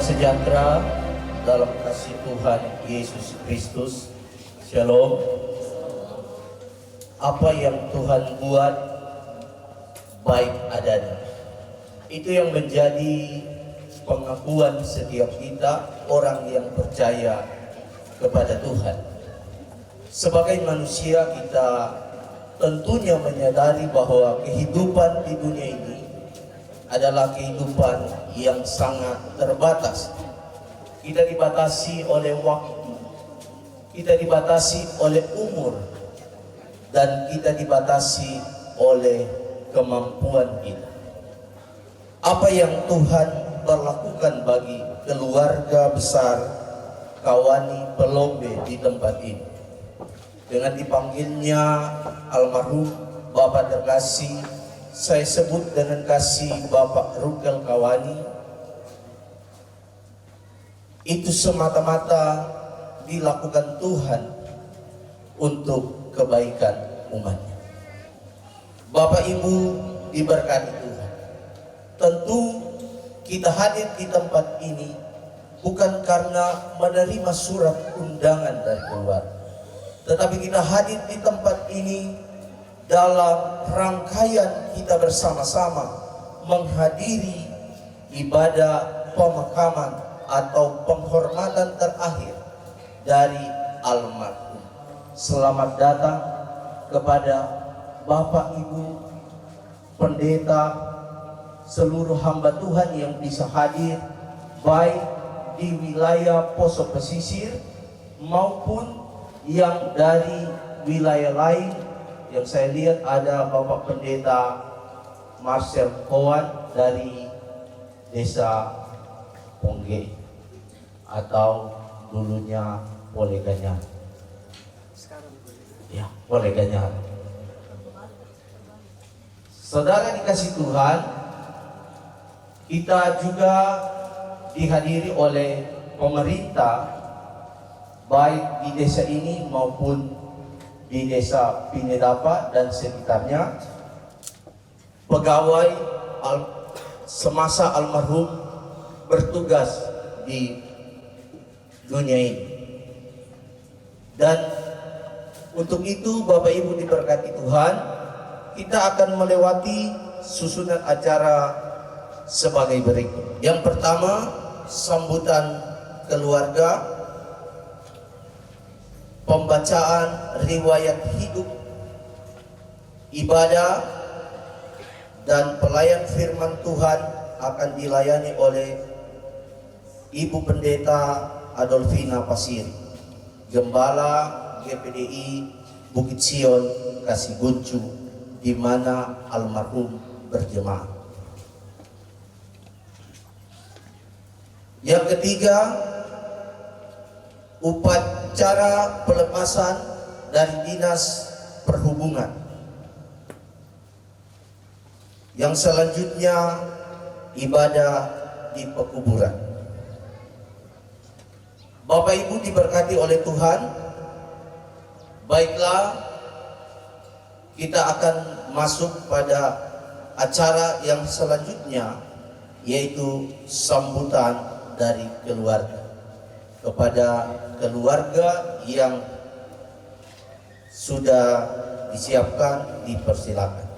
sejahtera dalam kasih Tuhan Yesus Kristus. Shalom. Apa yang Tuhan buat baik adanya. Itu yang menjadi pengakuan setiap kita orang yang percaya kepada Tuhan. Sebagai manusia kita tentunya menyadari bahwa kehidupan di dunia ini adalah kehidupan yang sangat terbatas. Kita dibatasi oleh waktu, kita dibatasi oleh umur, dan kita dibatasi oleh kemampuan kita. Apa yang Tuhan berlakukan bagi keluarga besar Kawani Pelombe di tempat ini, dengan dipanggilnya almarhum Bapak terkasih, saya sebut dengan kasih Bapak Rukel Kawani, itu semata-mata dilakukan Tuhan untuk kebaikan umatnya. Bapak Ibu diberkati Tuhan. Tentu kita hadir di tempat ini bukan karena menerima surat undangan dari keluarga, tetapi kita hadir di tempat ini dalam rangkaian kita bersama-sama menghadiri ibadah pemakaman atau penghormatan terakhir dari almarhum. Selamat datang kepada Bapak Ibu pendeta, seluruh hamba Tuhan yang bisa hadir baik di wilayah Poso Pesisir maupun yang dari wilayah lain. Yang saya lihat ada Bapak Pendeta Marcel Kowan dari Desa Pongge atau dulunya Poleganyar. Ya, Poleganyar. Saudara dikasih Tuhan, kita juga dihadiri oleh pemerintah baik di desa ini maupun di desa Pinedapa dan sekitarnya, pegawai semasa almarhum bertugas di dunia ini. Dan untuk itu Bapak Ibu diberkati Tuhan, kita akan melewati susunan acara sebagai berikut. Yang pertama, sambutan keluarga, pembacaan riwayat hidup, ibadah, dan pelayan firman Tuhan akan dilayani oleh Ibu Pendeta Adolfina Pasir, Gembala GPDI Bukit Sion Kasiguncu, di mana almarhum berjemaah. Yang ketiga, upacara pelepasan dari Dinas Perhubungan. Yang selanjutnya, ibadah di pekuburan. Bapak Ibu diberkati oleh Tuhan. Baiklah, kita akan masuk pada acara yang selanjutnya, yaitu sambutan dari keluarga. Kepada keluarga yang sudah disiapkan, dipersilakan.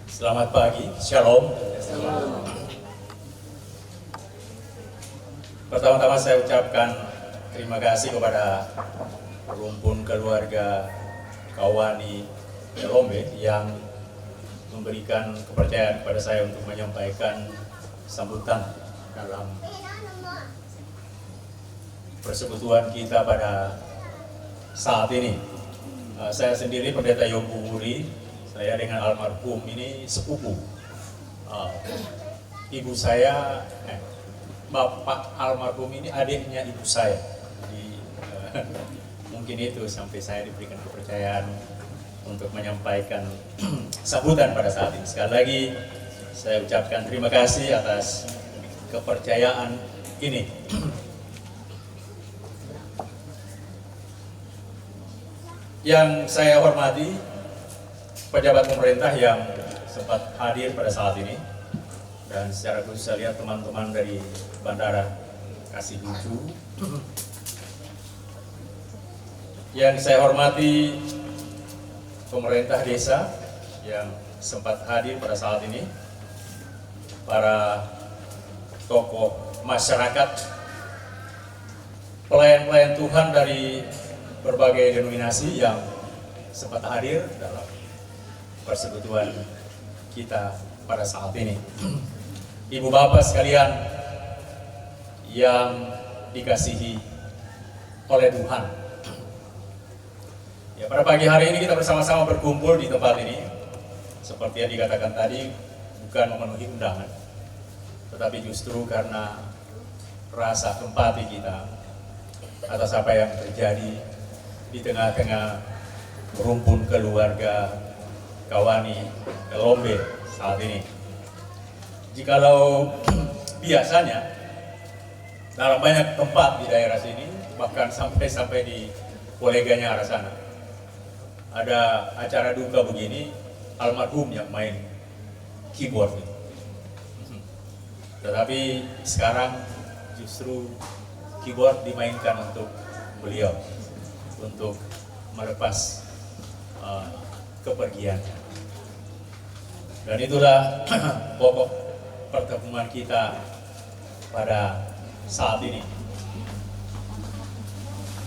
Selamat pagi, Shalom. Pertama-tama saya ucapkan terima kasih kepada rumpun keluarga Kawani Pelombe yang memberikan kepercayaan kepada saya untuk menyampaikan sambutan dalam persekutuan kita pada saat ini. Saya sendiri Pendeta Yobu Wuri, saya dengan almarhum ini sepupu. Ibu saya, Bapak almarhum ini adiknya ibu saya. Jadi, mungkin itu sampai saya diberikan kepercayaan untuk menyampaikan sambutan pada saat ini. Sekali lagi saya ucapkan terima kasih atas kepercayaan ini. Yang saya hormati pejabat pemerintah yang sempat hadir pada saat ini, Dan secara khusus saya lihat teman-teman dari Bandara Kasih Lucu. Yang saya hormati pemerintah desa yang sempat hadir pada saat ini, para tokoh masyarakat, pelayan-pelayan Tuhan dari berbagai denominasi yang sempat hadir dalam persekutuan kita pada saat ini. Ibu bapak sekalian yang dikasihi oleh Tuhan. Ya, pada pagi hari ini kita bersama-sama berkumpul di tempat ini. Seperti yang dikatakan tadi, bukan memenuhi undangan, tetapi justru karena rasa empati kita atas apa yang terjadi di tengah-tengah rumpun keluarga Kawani Lombe saat ini. Jikalau biasanya dalam banyak tempat di daerah sini, bahkan sampai di koleganya arah sana, ada acara duka begini, almarhum yang main keyboard. Tetapi sekarang justru keyboard dimainkan untuk beliau, untuk melepas kepergian. Dan itulah pokok pertemuan kita pada saat ini.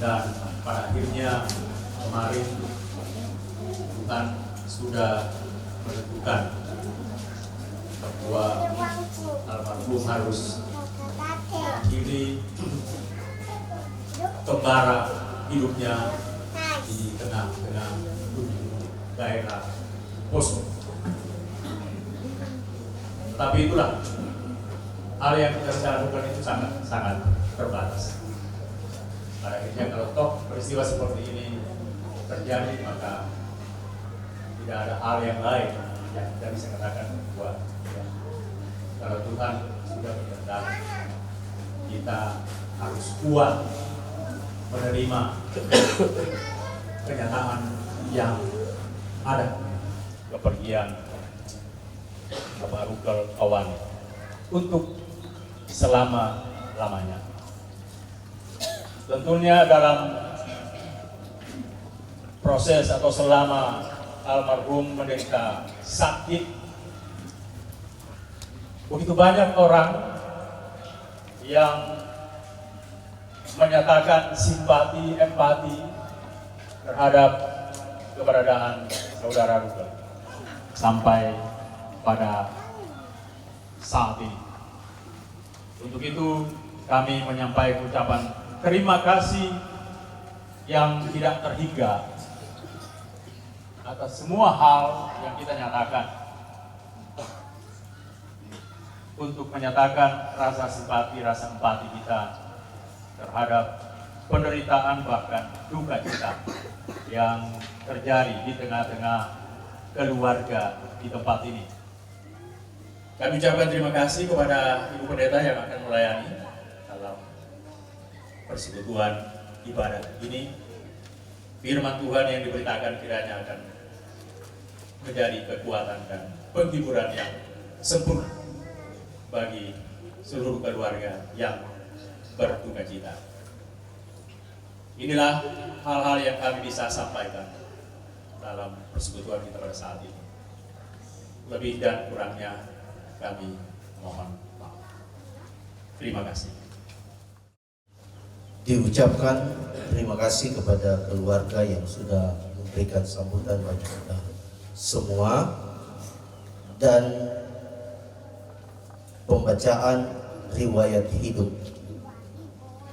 Dan pada akhirnya kemarin Tuhan sudah menentukan bahwa almarhum harus mengakhiri kembara hidupnya di tengah-tengah daerah Poso. Tapi itulah hal yang kita bisa lakukan, itu sangat terbatas. Pada akhirnya kalau toh peristiwa seperti ini terjadi, maka tidak ada hal yang lain yang kita bisa katakan bahwa kalau Tuhan sudah berkehendak, kita harus kuat menerima kenyataan yang ada, kepergian Bapak Rukel Kawani untuk selama-lamanya. Tentunya dalam proses atau selama almarhum menderita sakit, begitu banyak orang yang menyatakan simpati, empati terhadap keberadaan saudara Rukel sampai pada saat ini. Untuk itu kami menyampaikan ucapan terima kasih yang tidak terhingga atas semua hal yang kita nyatakan, untuk menyatakan rasa simpati, rasa empati kita terhadap penderitaan bahkan duka cita yang terjadi di tengah-tengah keluarga di tempat ini. Kami ucapkan terima kasih kepada Ibu Pendeta yang akan melayani dalam persekutuan ibadah ini. Firman Tuhan yang diberitakan kiranya akan menjadi kekuatan dan penghiburan yang sempurna bagi seluruh keluarga yang berduka cita. Inilah hal-hal yang kami bisa sampaikan dalam persekutuan kita pada saat ini. Lebih dan kurangnya kami mohon maaf. Terima kasih. Diucapkan terima kasih kepada keluarga yang sudah memberikan sambutan bagi kita semua, dan pembacaan riwayat hidup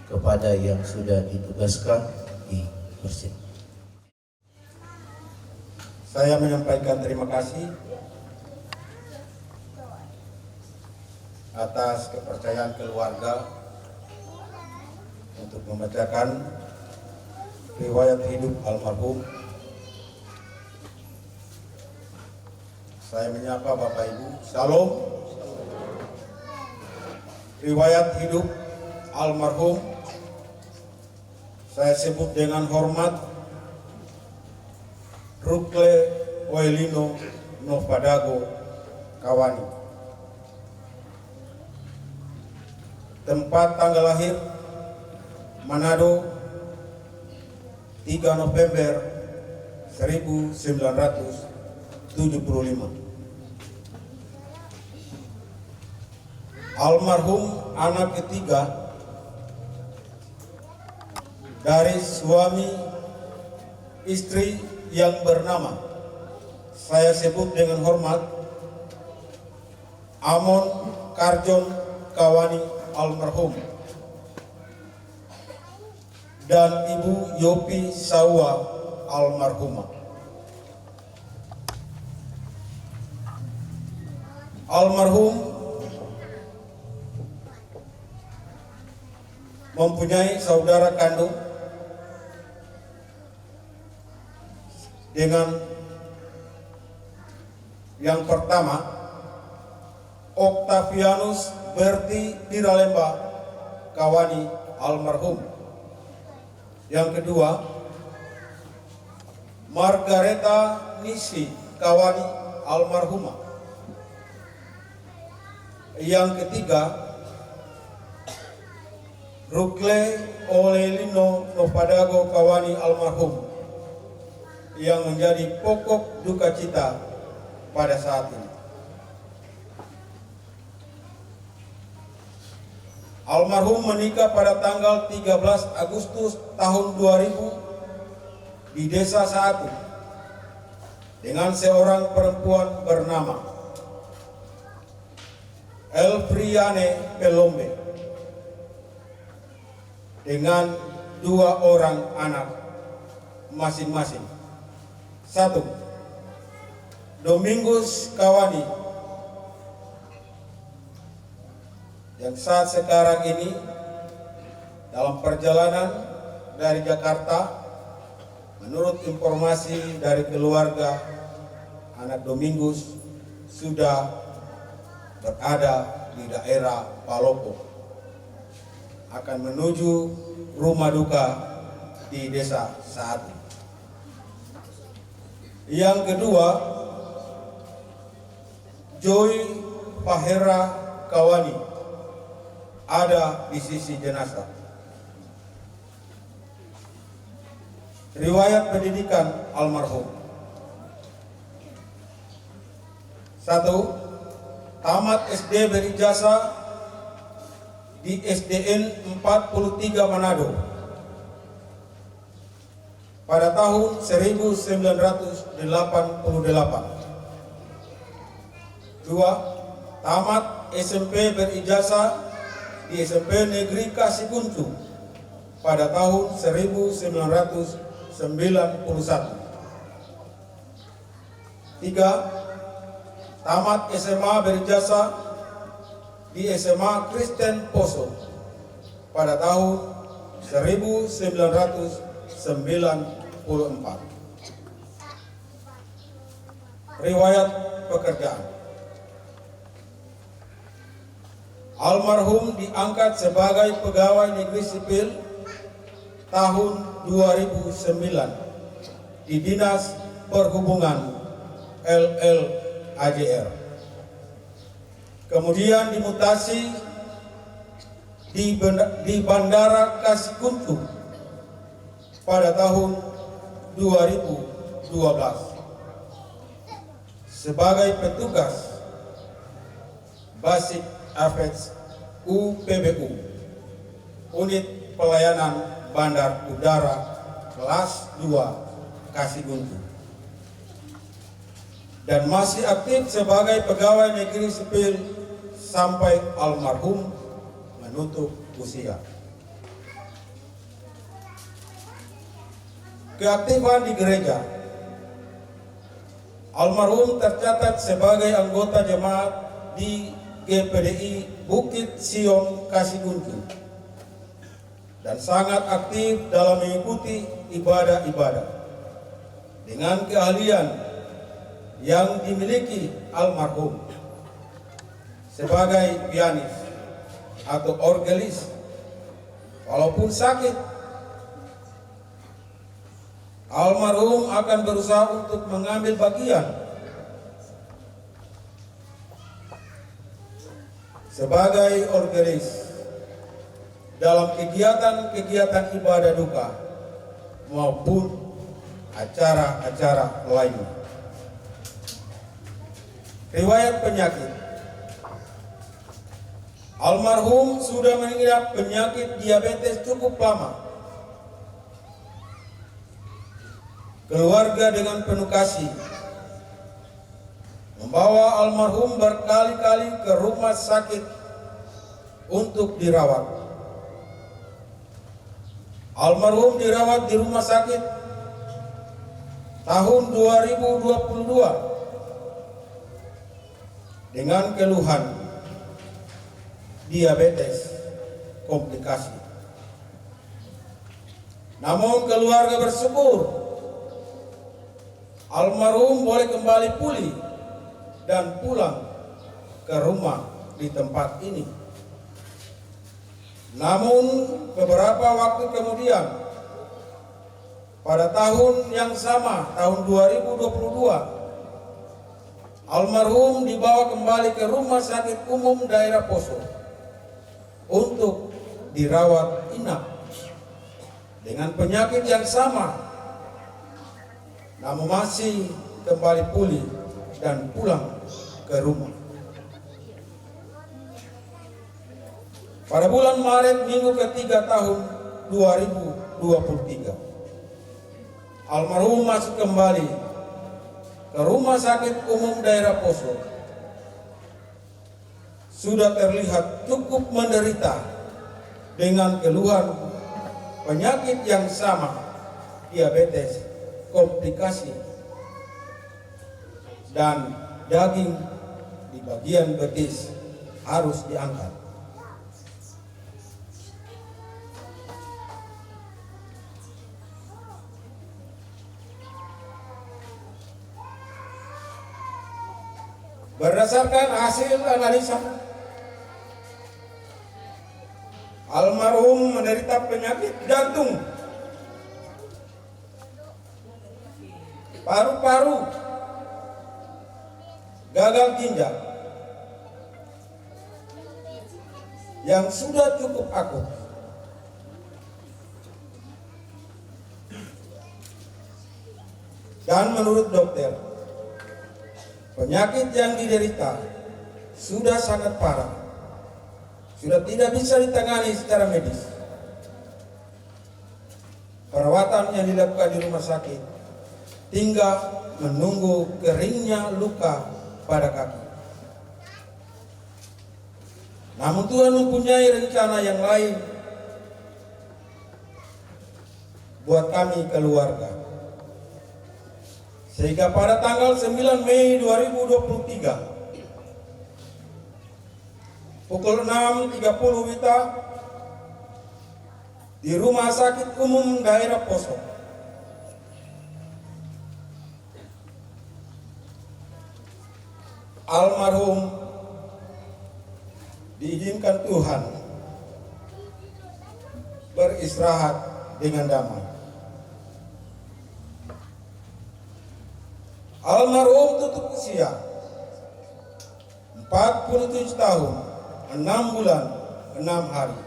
kepada yang sudah ditugaskan di Persib. Saya menyampaikan terima kasih atas kepercayaan keluarga untuk membacakan riwayat hidup almarhum. Saya menyapa Bapak Ibu. Salam. Riwayat hidup almarhum saya sebut dengan hormat Rukel Wailino Novadago Kawani. tempat tanggal lahir Manado 3 November 1975. Almarhum anak ketiga dari suami istri yang bernama, saya sebut dengan hormat, Amon Karjon Kawani almarhum, dan Ibu Yopi Sawa almarhumah. Almarhum mempunyai saudara kandung dengan yang pertama Octavianus Berti Diralemba Kawani almarhum. Yang kedua Margareta Nisi Kawani almarhumah. Yang ketiga Rukle Olelino Nopadago Kawani almarhum, yang menjadi pokok duka cita pada saat ini. Almarhum menikah pada tanggal 13 Agustus tahun 2000 di Desa Saatu dengan seorang perempuan bernama Elfriane Pelombe dengan 2 orang anak masing-masing. 1. Domingus Kawani yang saat sekarang ini dalam perjalanan dari Jakarta. Menurut informasi dari keluarga, anak Domingus sudah berada di daerah Palopo, akan menuju rumah duka di Desa Saatu. Yang kedua, Joy Pahera Kawani ada di sisi jenazah. Riwayat pendidikan almarhum: 1. Tamat SD berijazah di SDN 43 Manado pada tahun 1988. 2. Tamat SMP berijazah di SMP Negeri Kasikuncu pada tahun 1991. 3. Tamat SMA berijazah di SMA Kristen Poso pada tahun 1994. Riwayat pekerjaan: almarhum diangkat sebagai pegawai negeri sipil tahun 2009 di Dinas Perhubungan LLAJR. Kemudian dimutasi di Bandara Kasikuncu pada tahun 2012 sebagai petugas Basic Affairs UPBU, Unit Pelayanan Bandar Udara kelas 2 Kasikuncu, dan masih aktif sebagai pegawai negeri sipil sampai almarhum menutup usia. Keaktifan di gereja: almarhum tercatat sebagai anggota jemaat di GPDI Bukit Sion Kasikuncu dan sangat aktif dalam mengikuti ibadah-ibadah. Dengan keahlian yang dimiliki almarhum sebagai pianis atau orgelis, walaupun sakit, almarhum akan berusaha untuk mengambil bagian sebagai orgelis dalam kegiatan-kegiatan ibadah duka maupun acara-acara lainnya. Riwayat penyakit. Almarhum sudah mengidap penyakit diabetes cukup lama. Keluarga dengan penuh kasih membawa almarhum berkali-kali ke rumah sakit untuk dirawat. Almarhum dirawat di rumah sakit tahun 2022 dengan keluhan diabetes komplikasi. Namun keluarga bersyukur almarhum boleh kembali pulih dan pulang ke rumah di tempat ini. Namun beberapa waktu kemudian, pada tahun yang sama, tahun 2022, almarhum dibawa kembali ke Rumah Sakit Umum Daerah Poso untuk dirawat inap dengan penyakit yang sama, namun masih kembali pulih dan pulang ke rumah. Pada bulan Maret minggu ketiga tahun 2023, almarhum masuk kembali ke Rumah Sakit Umum Daerah Poso. Sudah terlihat cukup menderita dengan keluhan penyakit yang sama, diabetes komplikasi, dan daging di bagian betis harus diangkat. Berdasarkan hasil analisa, almarhum menderita penyakit jantung, paru-paru, gagal ginjal yang sudah cukup akut. Dan menurut dokter, penyakit yang diderita sudah sangat parah, sudah tidak bisa ditangani secara medis. Perawatan yang dilakukan di rumah sakit tinggal menunggu keringnya luka pada kaki. Namun Tuhan mempunyai rencana yang lain buat kami keluarga. Sehingga pada tanggal 9 Mei 2023 pukul 6.30 WITA di Rumah Sakit Umum Daerah Poso, almarhum diizinkan Tuhan beristirahat dengan damai. Almarhum tutup usia 47 tahun 6 bulan 6 hari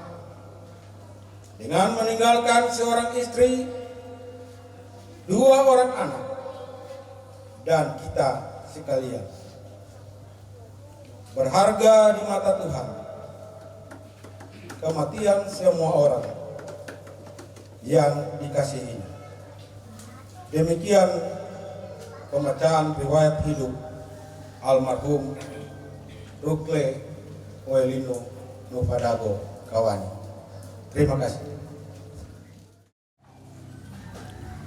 dengan meninggalkan seorang istri, 2 orang anak, dan kita sekalian. Berharga di mata Tuhan kematian semua orang yang dikasihi. Demikian pembacaan riwayat hidup almarhum Rukle Oelino Nupadago Kawani. Terima kasih.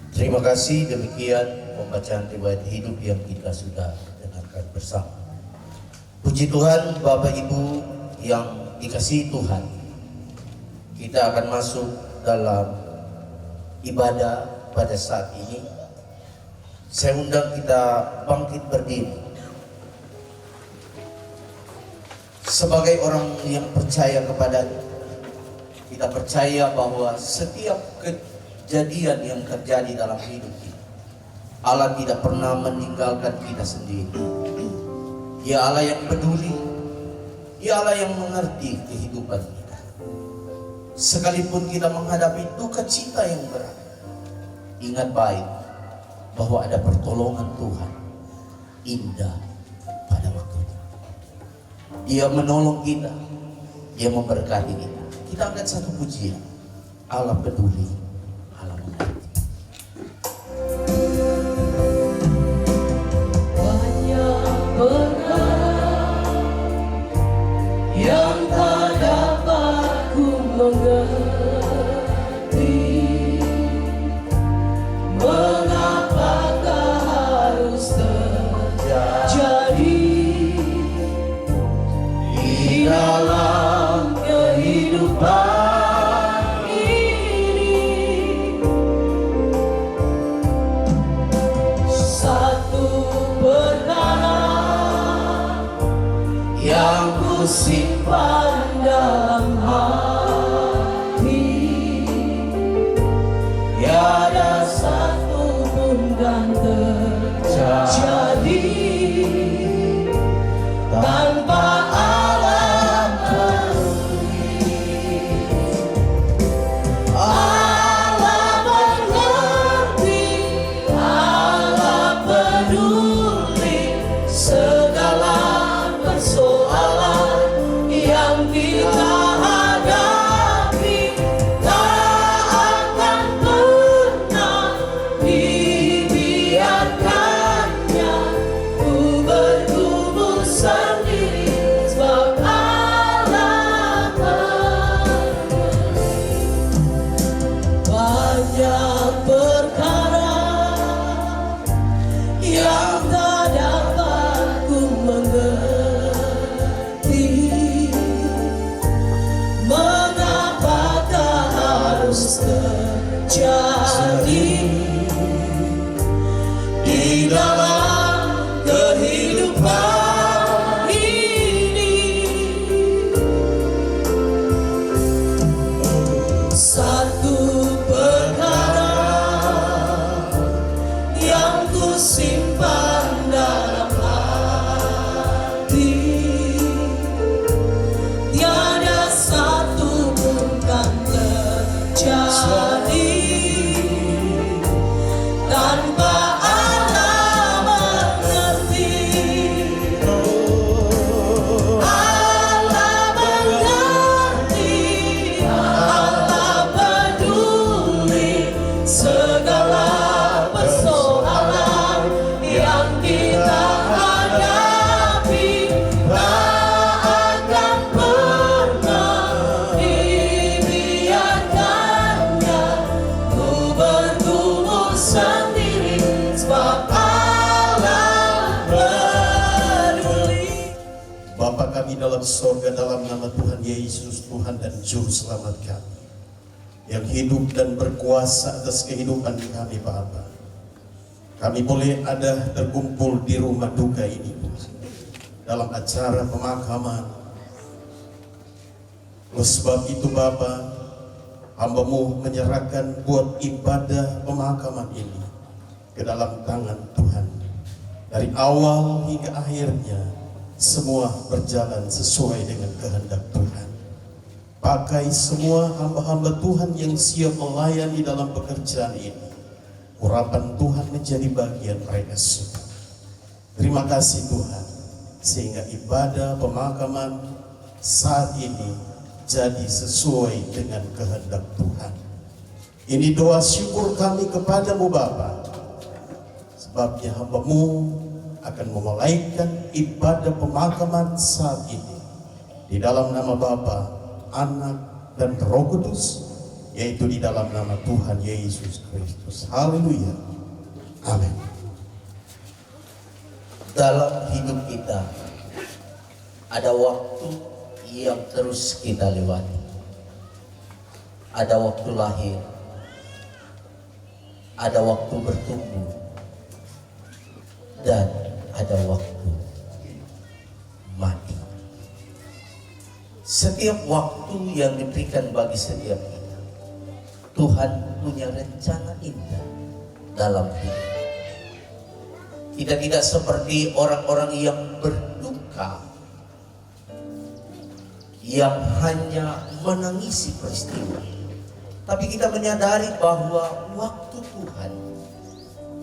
Terima kasih, demikian pembacaan riwayat hidup yang kita sudah dengarkan bersama. Puji Tuhan, Bapak Ibu yang dikasihi Tuhan, kita akan masuk dalam ibadah pada saat ini. Saya undang kita bangkit berdiri sebagai orang yang percaya kepada-Nya. Kita percaya bahwa setiap kejadian yang terjadi dalam hidup kita, Allah tidak pernah meninggalkan kita sendiri. Dia Allah yang peduli, Dia Allah yang mengerti kehidupan kita. sekalipun kita menghadapi duka cita yang berat, ingat baik bahwa ada pertolongan Tuhan indah pada waktunya. Dia menolong kita, Dia memberkati kita. Kita angkat satu pujian, Allah peduli, Allah mengerti. Banyak perkara yang tak dapat ku mengerti, mengapakah harus terjadi di dalam kehidupan ini. Satu perkara yang ku simpan dalam hati, tiada satu pun kan terjadi tanpa Allah peduli. Allah mengerti, Allah peduli segala persoalan yang kita hadapi. Tak akan pernah dibiarkannya ku bertumbuh sendiri, sebab Allah mengerti. Banyak perkara yang tak dapat ku mengerti, mengapakah harus terjadi di dalam kehidupan ini. Satu perkara yang ku simpan dalam hati, tiada satu pun kan terjadi tanpa Allah mengerti. Allah mengerti, Allah peduli segala persoalan yang kita hadapi. Tak akan pernah dibiarkannya ku bertumbuh sendiri, sebab Allah peduli. Bapa kami dalam sorga, dalam nama Tuhan Yesus, Tuhan dan Juru Selamat kami, yang hidup dan berkuasa atas kehidupan kami Bapa, kami boleh ada terkumpul di rumah duka ini dalam acara pemakaman. Oleh sebab itu Bapa, hamba-Mu menyerahkan buat ibadah pemakaman ini ke dalam tangan Tuhan. Dari awal hingga akhirnya, semua berjalan sesuai dengan kehendak Tuhan. Pakai semua hamba-hamba Tuhan yang siap melayani dalam pekerjaan ini. Urapan Tuhan menjadi bagian mereka semua. Terima kasih Tuhan, sehingga ibadah pemakaman saat ini jadi sesuai dengan kehendak Tuhan. Ini doa syukur kami kepadamu Bapa, sebabnya hamba-Mu akan memulaikan ibadah pemakaman saat ini di dalam nama Bapa, Anak dan Roh Kudus, yaitu di dalam nama Tuhan Yesus Kristus. Haleluya. Amin. Dalam hidup kita ada waktu yang terus kita lewati. Ada waktu lahir, ada waktu bertumbuh, dan ada waktu mati. Setiap waktu yang diberikan bagi setiap kita, Tuhan punya rencana indah dalam hidup. Kita tidak seperti orang-orang yang berduka, yang hanya menangisi peristiwa, tapi kita menyadari bahwa waktu Tuhan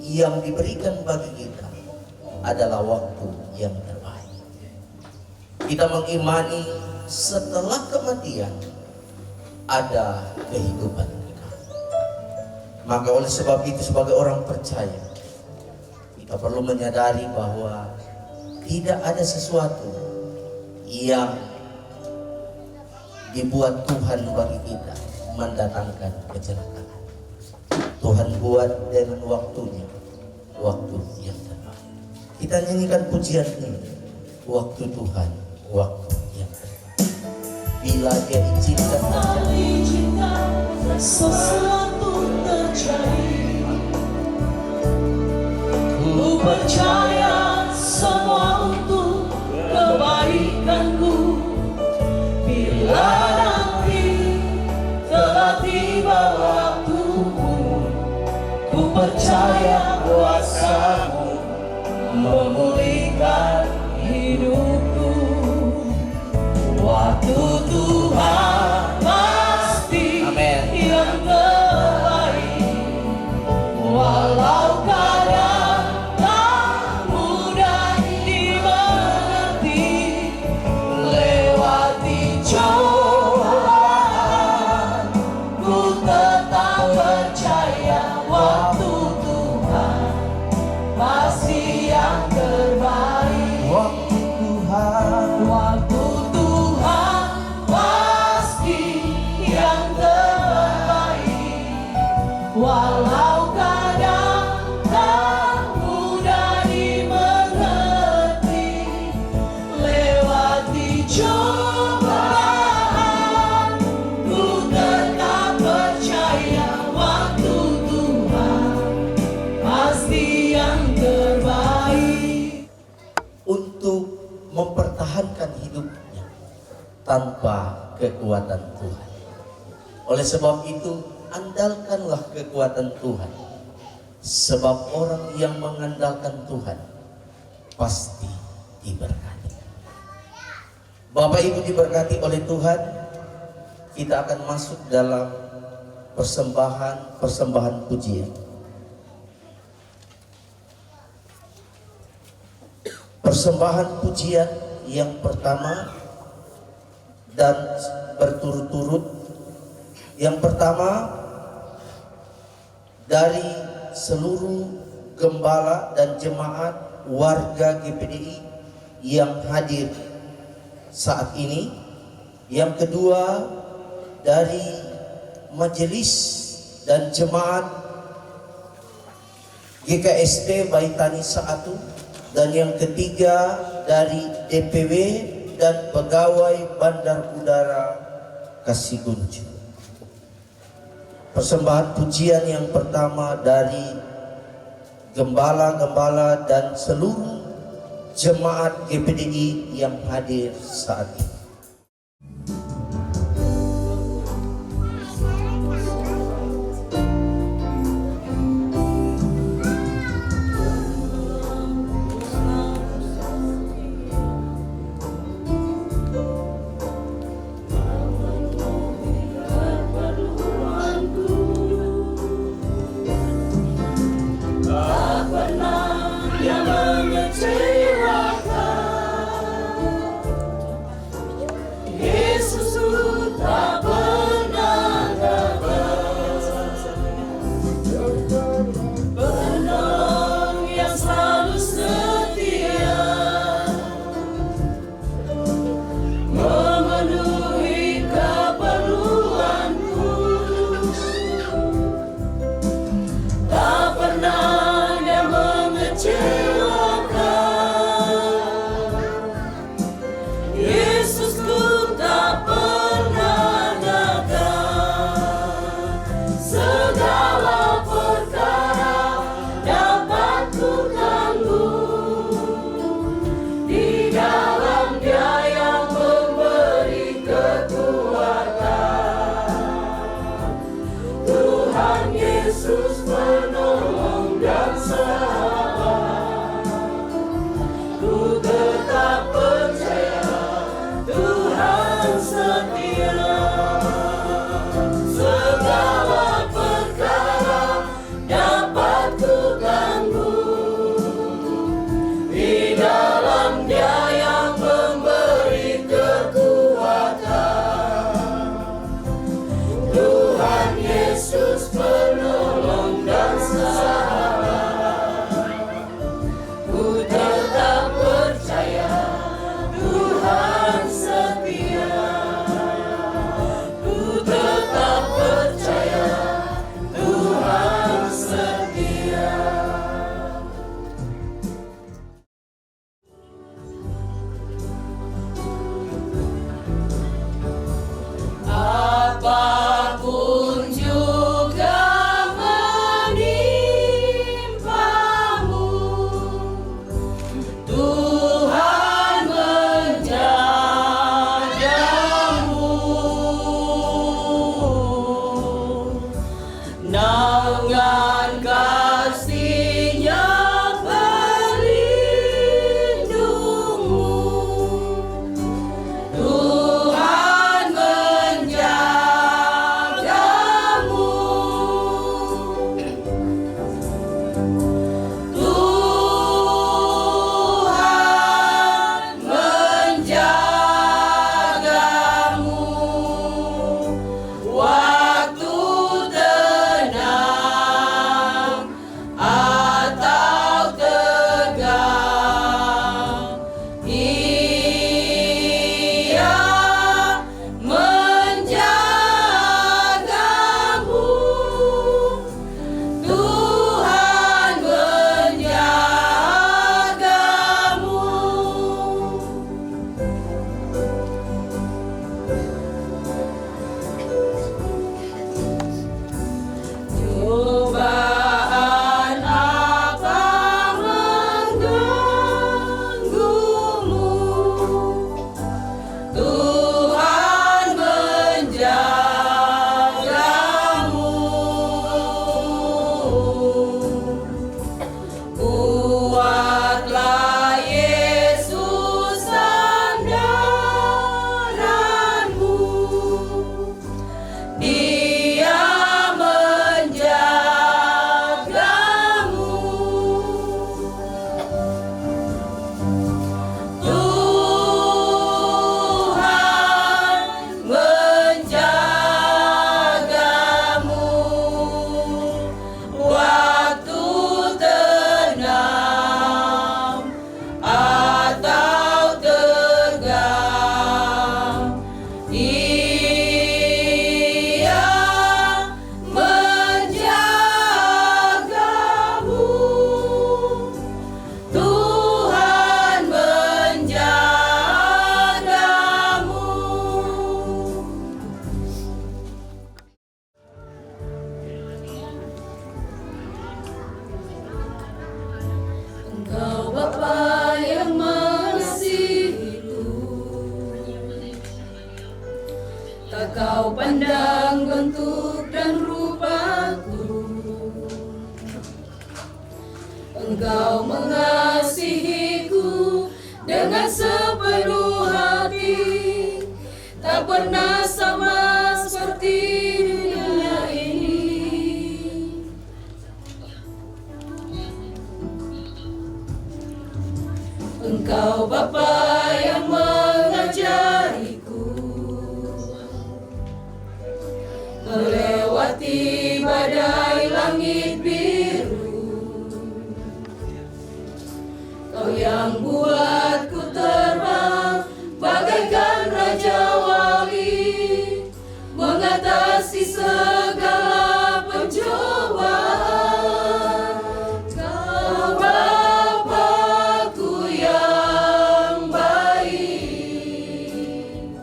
yang diberikan bagi kita adalah waktu yang terbaik. Kita mengimani setelah kematian ada kehidupan kekal. Maka oleh sebab itu sebagai orang percaya, kita perlu menyadari bahwa tidak ada sesuatu yang dibuat Tuhan bagi kita mendatangkan kecelakaan. Tuhan buat dengan waktunya, waktu yang terbaik. Kita nyanyikan pujian ini, waktu Tuhan, waktu yang terbaik. Bila Dia izinkan terjadi, Izinkan sesuatu terjadi. Ku percaya semua untuk kebaikanku. Bila nanti telah tiba waktumu, ku percaya kuasa-Mu memulihkan hidupku. Waktu Tuhan pasti Amin. yang terbaik. Walau kadang tak mudah dimengerti, lewati cobaan, ku tetap percaya waktu Tuhan pasti yang terbaik. waktu Tuhan, Waktu Tuhan pasti yang terbaik. Walau kadang tak mudah dimengerti, lewati cobaan, ku tetap percaya waktu Tuhan pasti yang terbaik. untuk mempertahankan hidupnya tanpa kekuatan Tuhan. Oleh sebab itu, andalkanlah kekuatan Tuhan. Sebab orang yang mengandalkan Tuhan pasti diberkati. Bapak Ibu diberkati oleh Tuhan. Kita akan masuk dalam persembahan pujian. Persembahan pujian yang pertama dan berturut-turut. Yang pertama dari seluruh gembala dan jemaat warga GPDI yang hadir saat ini. Yang kedua dari majelis dan jemaat GKST Baitani 1. Dan yang ketiga dari DPW dan pegawai Bandar Udara Kasiguncu. Persembahan pujian yang pertama dari gembala-gembala dan seluruh jemaat GPDI yang hadir saat ini. Tak pernah yang mengecewakan, Kuatlah Yesus sandaranmu, Dia menjagamu. Tuhan menjagamu waktu tenang atau tegang. Ia menjagamu. Tuhan menjagamu. Engkau Bapa yang mengasihiku, tak kau pandang bentuk dan rupaku. Engkau mengasihiku dengan sepenuh hati, tak pernah sama seperti dunia ini. Engkau Bapa yang mengajariku melewati badai langit biru. Kau yang buatku terbang bagaikan raja wali, mengatasi segala pencobaan. Kau Bapa-Ku yang baik,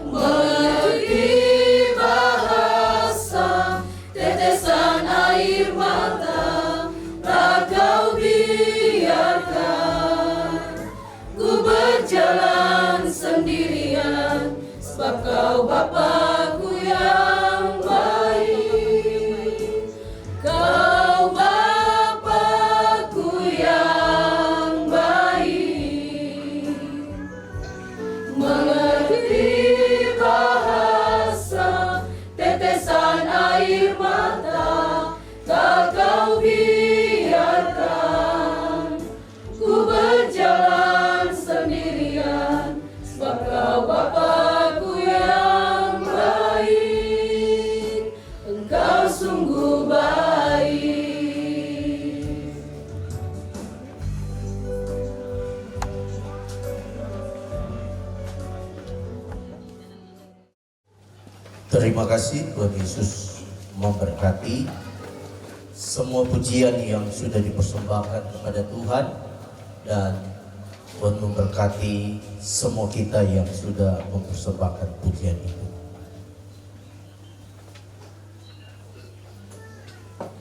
mengerti bahasa tetesan air mata, tak kau biarkan ku berjalan sendirian, sebab kau Bapa-Ku yang baik. Kau Bapa-Ku yang baik, mengerti bahasa tetesan air mata, tak kau biarkan ku berjalan sendirian, sebab kau Bapa-Ku yang baik. Engkau sungguh baik. Terima kasih Tuhan Yesus memberkati semua pujian yang sudah dipersembahkan kepada Tuhan, dan Tuhan memberkati semua kita yang sudah mempersembahkan pujian itu.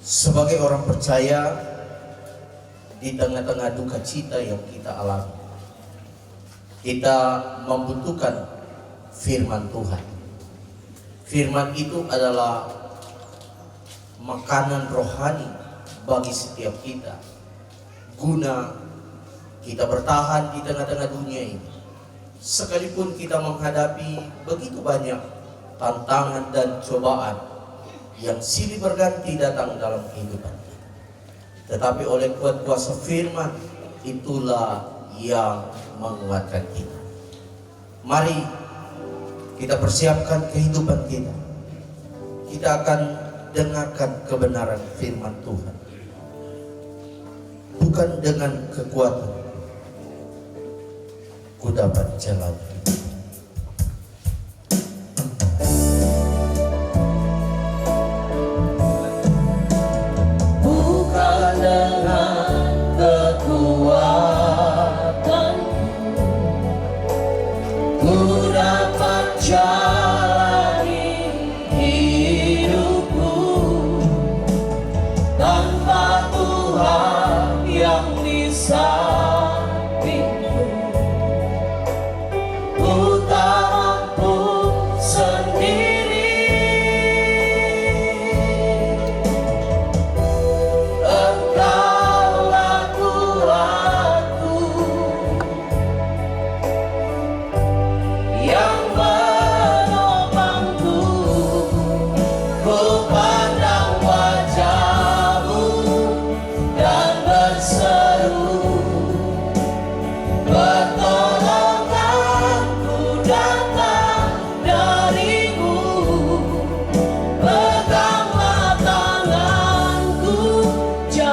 Sebagai orang percaya, di tengah-tengah duka cita yang kita alami, kita membutuhkan firman Tuhan. Firman itu adalah makanan rohani bagi setiap kita, guna kita bertahan di tengah-tengah dunia ini. Sekalipun kita menghadapi begitu banyak tantangan dan cobaan yang silih berganti datang dalam kehidupan kita, tetapi oleh kuasa firman itulah yang menguatkan kita. Mari kita persiapkan kehidupan kita. Kita akan dengarkan kebenaran firman Tuhan, bukan dengan kekuatan ku dapat jalan. Bukan dengan kekuatan ku dapat jalani hidupku, tanpa Tuhan yang di sampingku. Ku tak mampu sendiri.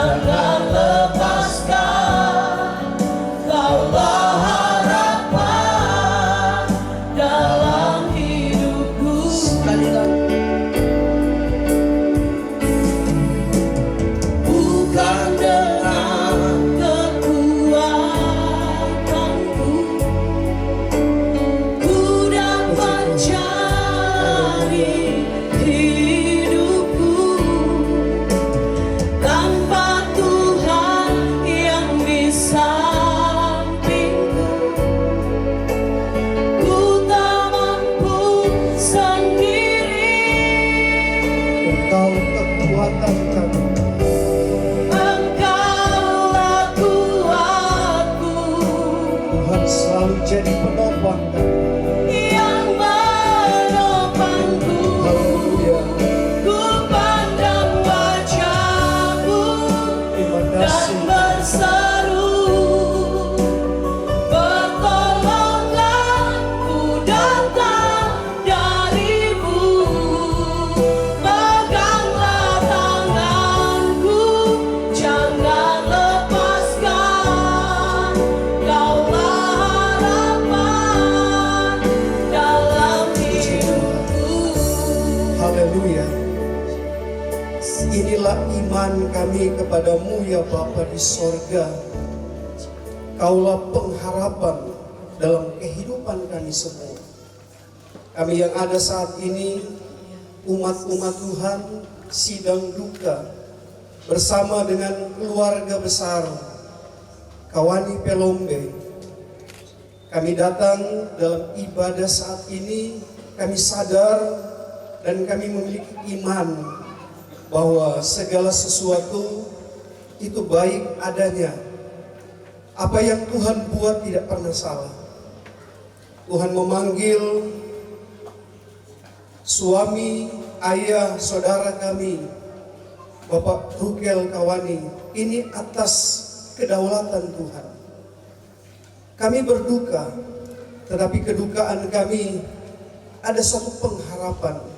jangan lepaskan, Kaulah harapan dalam hidupku. Sekali lagi. Bukan dengan kekuatanku ku dapat jalani hidupku, tanpa Tuhan yang di sampingku ku tak mampu sendiri. Engkau kekuatan kami, Engkaulah kuatku Tuhan selalu jadi penopang kami. yang menopangku. Haleluya. Ku pandang wajah-Mu Terima dan kasih. berseru, pertolongan ku datang dari-Mu. Peganglah tanganku, jangan lepaskan, Kaulah harapan dalam hidupku. Haleluya. Inilah iman kami kepadamu ya Bapa di sorga. Kaulah pengharapan dalam kehidupan kami semua. Kami yang ada saat ini, umat-umat Tuhan sidang duka bersama dengan keluarga besar Kawani Pelombe. Kami datang dalam ibadah saat ini, kami sadar dan kami memiliki iman bahwa segala sesuatu itu baik adanya. Apa yang Tuhan buat tidak pernah salah. Tuhan memanggil suami, ayah, saudara kami, Bapak Rukel Kawani, ini atas kedaulatan Tuhan. Kami berduka, tetapi kedukaan kami ada satu pengharapan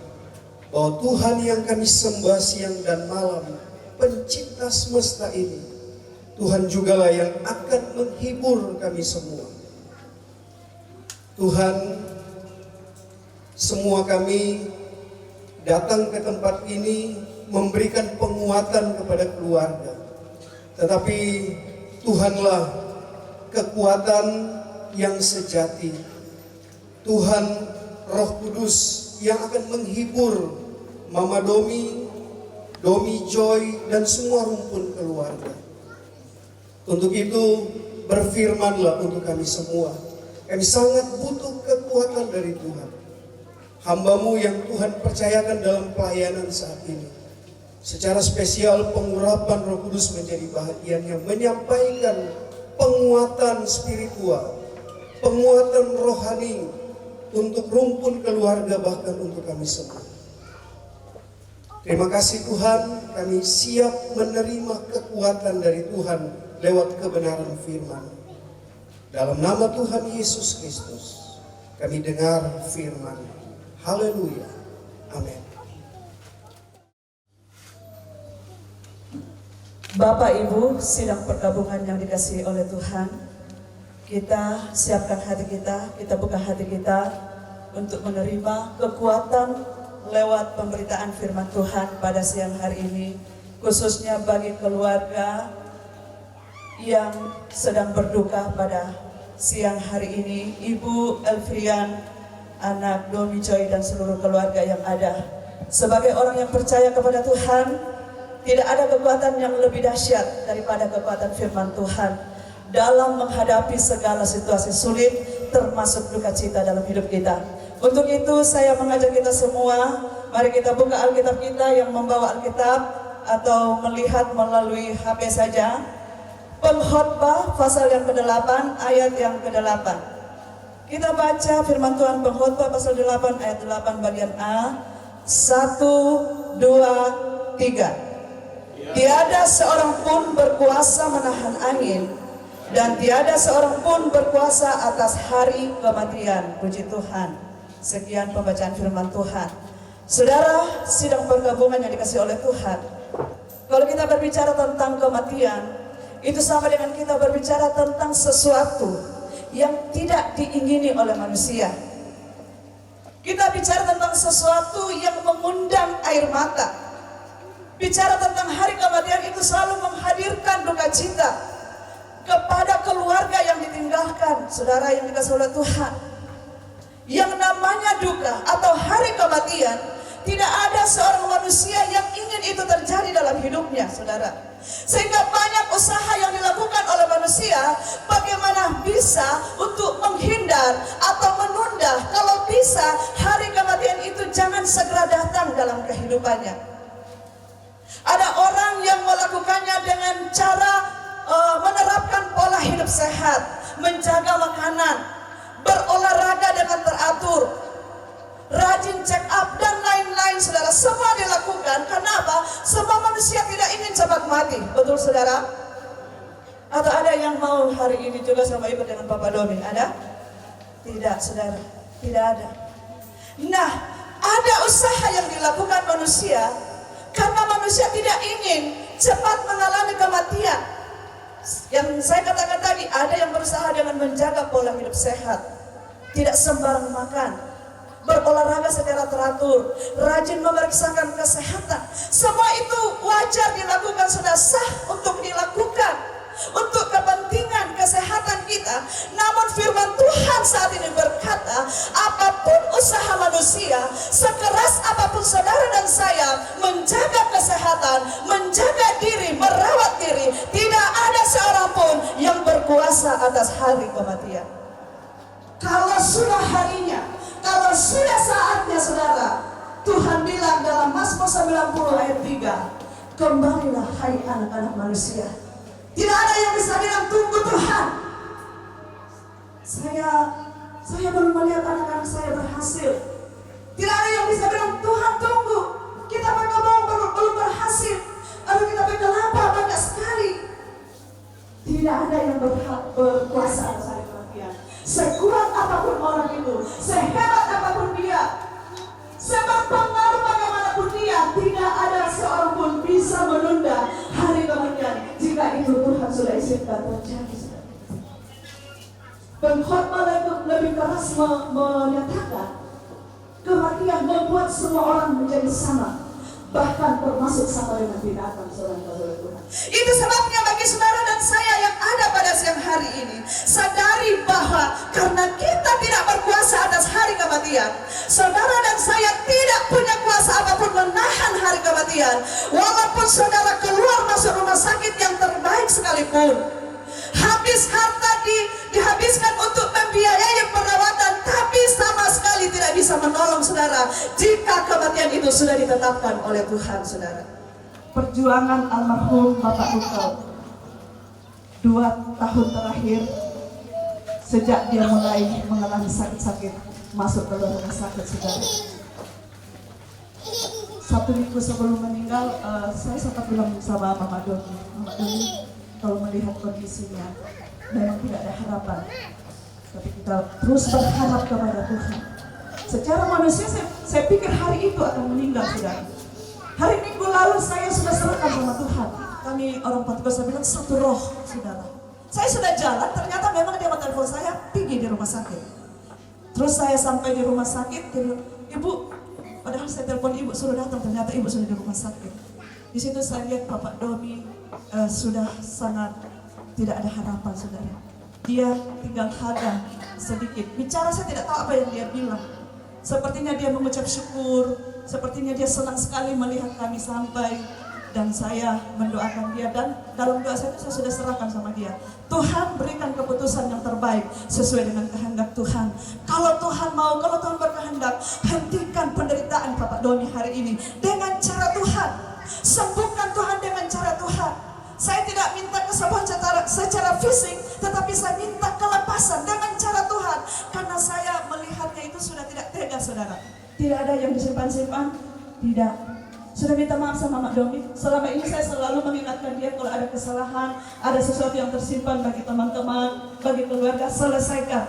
bahwa Tuhan yang kami sembah siang dan malam, pencipta semesta ini, Tuhan jugalah yang akan menghibur kami semua. Tuhan, semua kami datang ke tempat ini memberikan penguatan kepada keluarga. Tetapi Tuhanlah kekuatan yang sejati. Tuhan Roh Kudus yang akan menghibur Mama Domi, Domi Joy, dan semua rumpun keluarga. Untuk itu berfirmanlah untuk kami semua. Kami sangat butuh kekuatan dari Tuhan. Hamba-Mu yang Tuhan percayakan dalam pelayanan saat ini, secara spesial pengurapan Roh Kudus menjadi bahagiannya, menyampaikan penguatan spiritual, penguatan rohani untuk rumpun keluarga, bahkan untuk kami semua. Terima kasih Tuhan, kami siap menerima kekuatan dari Tuhan lewat kebenaran firman. Dalam nama Tuhan Yesus Kristus, kami dengar firman. Haleluya. Amin. Bapak Ibu sidang pergabungan yang dikasihi oleh Tuhan, kita siapkan hati kita buka hati kita untuk menerima kekuatan lewat pemberitaan firman Tuhan pada siang hari ini, khususnya bagi keluarga yang sedang berduka pada siang hari ini, Ibu Elfrian, anak Domi Joy, dan seluruh keluarga yang ada. Sebagai orang yang percaya kepada Tuhan, tidak ada kekuatan yang lebih dahsyat daripada kekuatan firman Tuhan dalam menghadapi segala situasi sulit, termasuk duka cita dalam hidup kita. Untuk itu saya mengajak kita semua, mari kita buka Alkitab kita, yang membawa Alkitab atau melihat melalui HP saja. Pengkhotbah pasal yang ke-8 ayat yang ke-8. Kita baca firman Tuhan Pengkhotbah pasal 8 ayat 8 bagian A. 1, 2, 3. Tiada seorang pun berkuasa menahan angin, dan tiada seorang pun berkuasa atas hari kematian. Puji Tuhan. Sekian pembacaan firman Tuhan. Saudara sidang pergabungan yang dikasihi oleh Tuhan, Kalau kita berbicara tentang kematian, itu sama dengan kita berbicara tentang sesuatu yang tidak diingini oleh manusia. Kita bicara tentang sesuatu yang mengundang air mata. Bicara tentang hari kematian itu selalu menghadirkan duka cita kepada keluarga yang ditinggalkan, saudara yang dikasihi oleh Tuhan. Yang namanya duka atau hari kematian, tidak ada seorang manusia yang ingin itu terjadi dalam hidupnya, saudara. Sehingga banyak usaha yang dilakukan oleh manusia bagaimana bisa untuk menghindar atau menunda. Kalau bisa, hari kematian itu jangan segera datang dalam kehidupannya. Ada orang yang melakukannya dengan cara menerapkan pola hidup sehat, menjaga makanan, berolahraga dengan teratur, rajin check up dan lain-lain, saudara. Semua dilakukan. Kenapa? Semua manusia tidak ingin cepat mati. Betul, saudara? Atau ada yang mau hari ini juga sama ibu dengan Papa Doni? Ada? Tidak, saudara. Tidak ada. Nah, ada usaha yang dilakukan manusia karena manusia tidak ingin cepat mengalami kematian. Yang saya katakan tadi, ada yang berusaha dengan menjaga pola hidup sehat, tidak sembarang makan, berolahraga secara teratur, rajin memeriksakan kesehatan. Semua itu wajar dilakukan, sudah sah untuk dilakukan untuk kepentingan kesehatan kita. Namun firman Tuhan saat ini berkata, apapun usaha manusia, sekeras apapun saudara dan saya menjaga kesehatan, menjaga diri, merawat diri, tidak ada seorang pun yang berkuasa atas hari kematian. Kalau sudah harinya, kalau sudah saatnya, saudara, Tuhan bilang dalam Mazmur 90 ayat 3, kembalilah hai anak-anak manusia. Tidak ada yang bisa bilang tunggu Tuhan. Saya belum melihat anak-anak saya berhasil. Tidak ada yang bisa bilang Tuhan tunggu, kita berkembang belum berhasil, lalu kita berkelapa banyak sekali. Tidak ada yang berkuasa atas hari kematian. Sekuat apapun orang itu, sehebat apapun dia, seberpengaruh bagaimanapun dia, tidak ada seorang pun bisa menunda hari kematian jika itu Tuhan sudah izinkan terjadi. Pengkhotbah lebih keras menyatakan kematian membuat semua orang menjadi sama, bahkan termasuk sama dengan binatang, saudara-saudara Tuhan. Itu sebabnya bagi saudara dan saya yang ada pada siang hari ini, sadari bahwa karena kita tidak berkuasa atas hari kematian, saudara dan saya tidak punya kuasa apapun menahan hari kematian. Walaupun saudara keluar masuk rumah sakit yang terbaik sekalipun, habis harta dihabiskan untuk membiayai perawatan, tapi sama sekali tidak bisa menolong saudara jika kematian itu sudah ditetapkan oleh Tuhan, saudara. Perjuangan almarhum Bapak Rukel 2 tahun terakhir sejak dia mulai mengalami sakit-sakit masuk ke rumah sakit, saudara. 1 minggu sebelum meninggal, saya sempat bilang sama Mama Doni, kalau melihat kondisinya memang tidak ada harapan, tapi kita terus berharap kepada Tuhan. Secara manusia saya pikir hari itu akan meninggal, saudara. Hari Minggu lalu saya sudah serahkan sama Tuhan. Kami orang Portugal, saya bilang satu roh, saudara. Saya sudah jalan, ternyata memang dia telepon saya, pergi di rumah sakit. Terus saya sampai di rumah sakit, dia bilang, Ibu, padahal saya telepon Ibu suruh datang, ternyata Ibu sudah di rumah sakit. Di situ saya lihat Bapak Doni sudah sangat tidak ada harapan, saudara. Dia tinggal hadang sedikit. Bicara saya tidak tahu apa yang dia bilang. Sepertinya dia mengucap syukur, sepertinya dia senang sekali melihat kami sampai, dan saya mendoakan dia, dan dalam doa saya sudah serahkan sama dia. Tuhan berikan keputusan yang terbaik sesuai dengan kehendak Tuhan. Kalau Tuhan mau, kalau Tuhan berkehendak, hentikan penderitaan Bapak Doni hari ini dengan cara Tuhan. Sembuhkan Tuhan dengan cara Tuhan. Saya tidak minta kesembuhan secara fisik, tetapi saya minta kelepasan dengan cara Tuhan. Karena saya melihatnya itu sudah tidak tega, saudara. Tidak ada yang disimpan-simpan, tidak. Sudah minta maaf sama Mak Doni. Selama ini saya selalu mengingatkan dia kalau ada kesalahan, ada sesuatu yang tersimpan bagi teman-teman, bagi keluarga, selesaikan.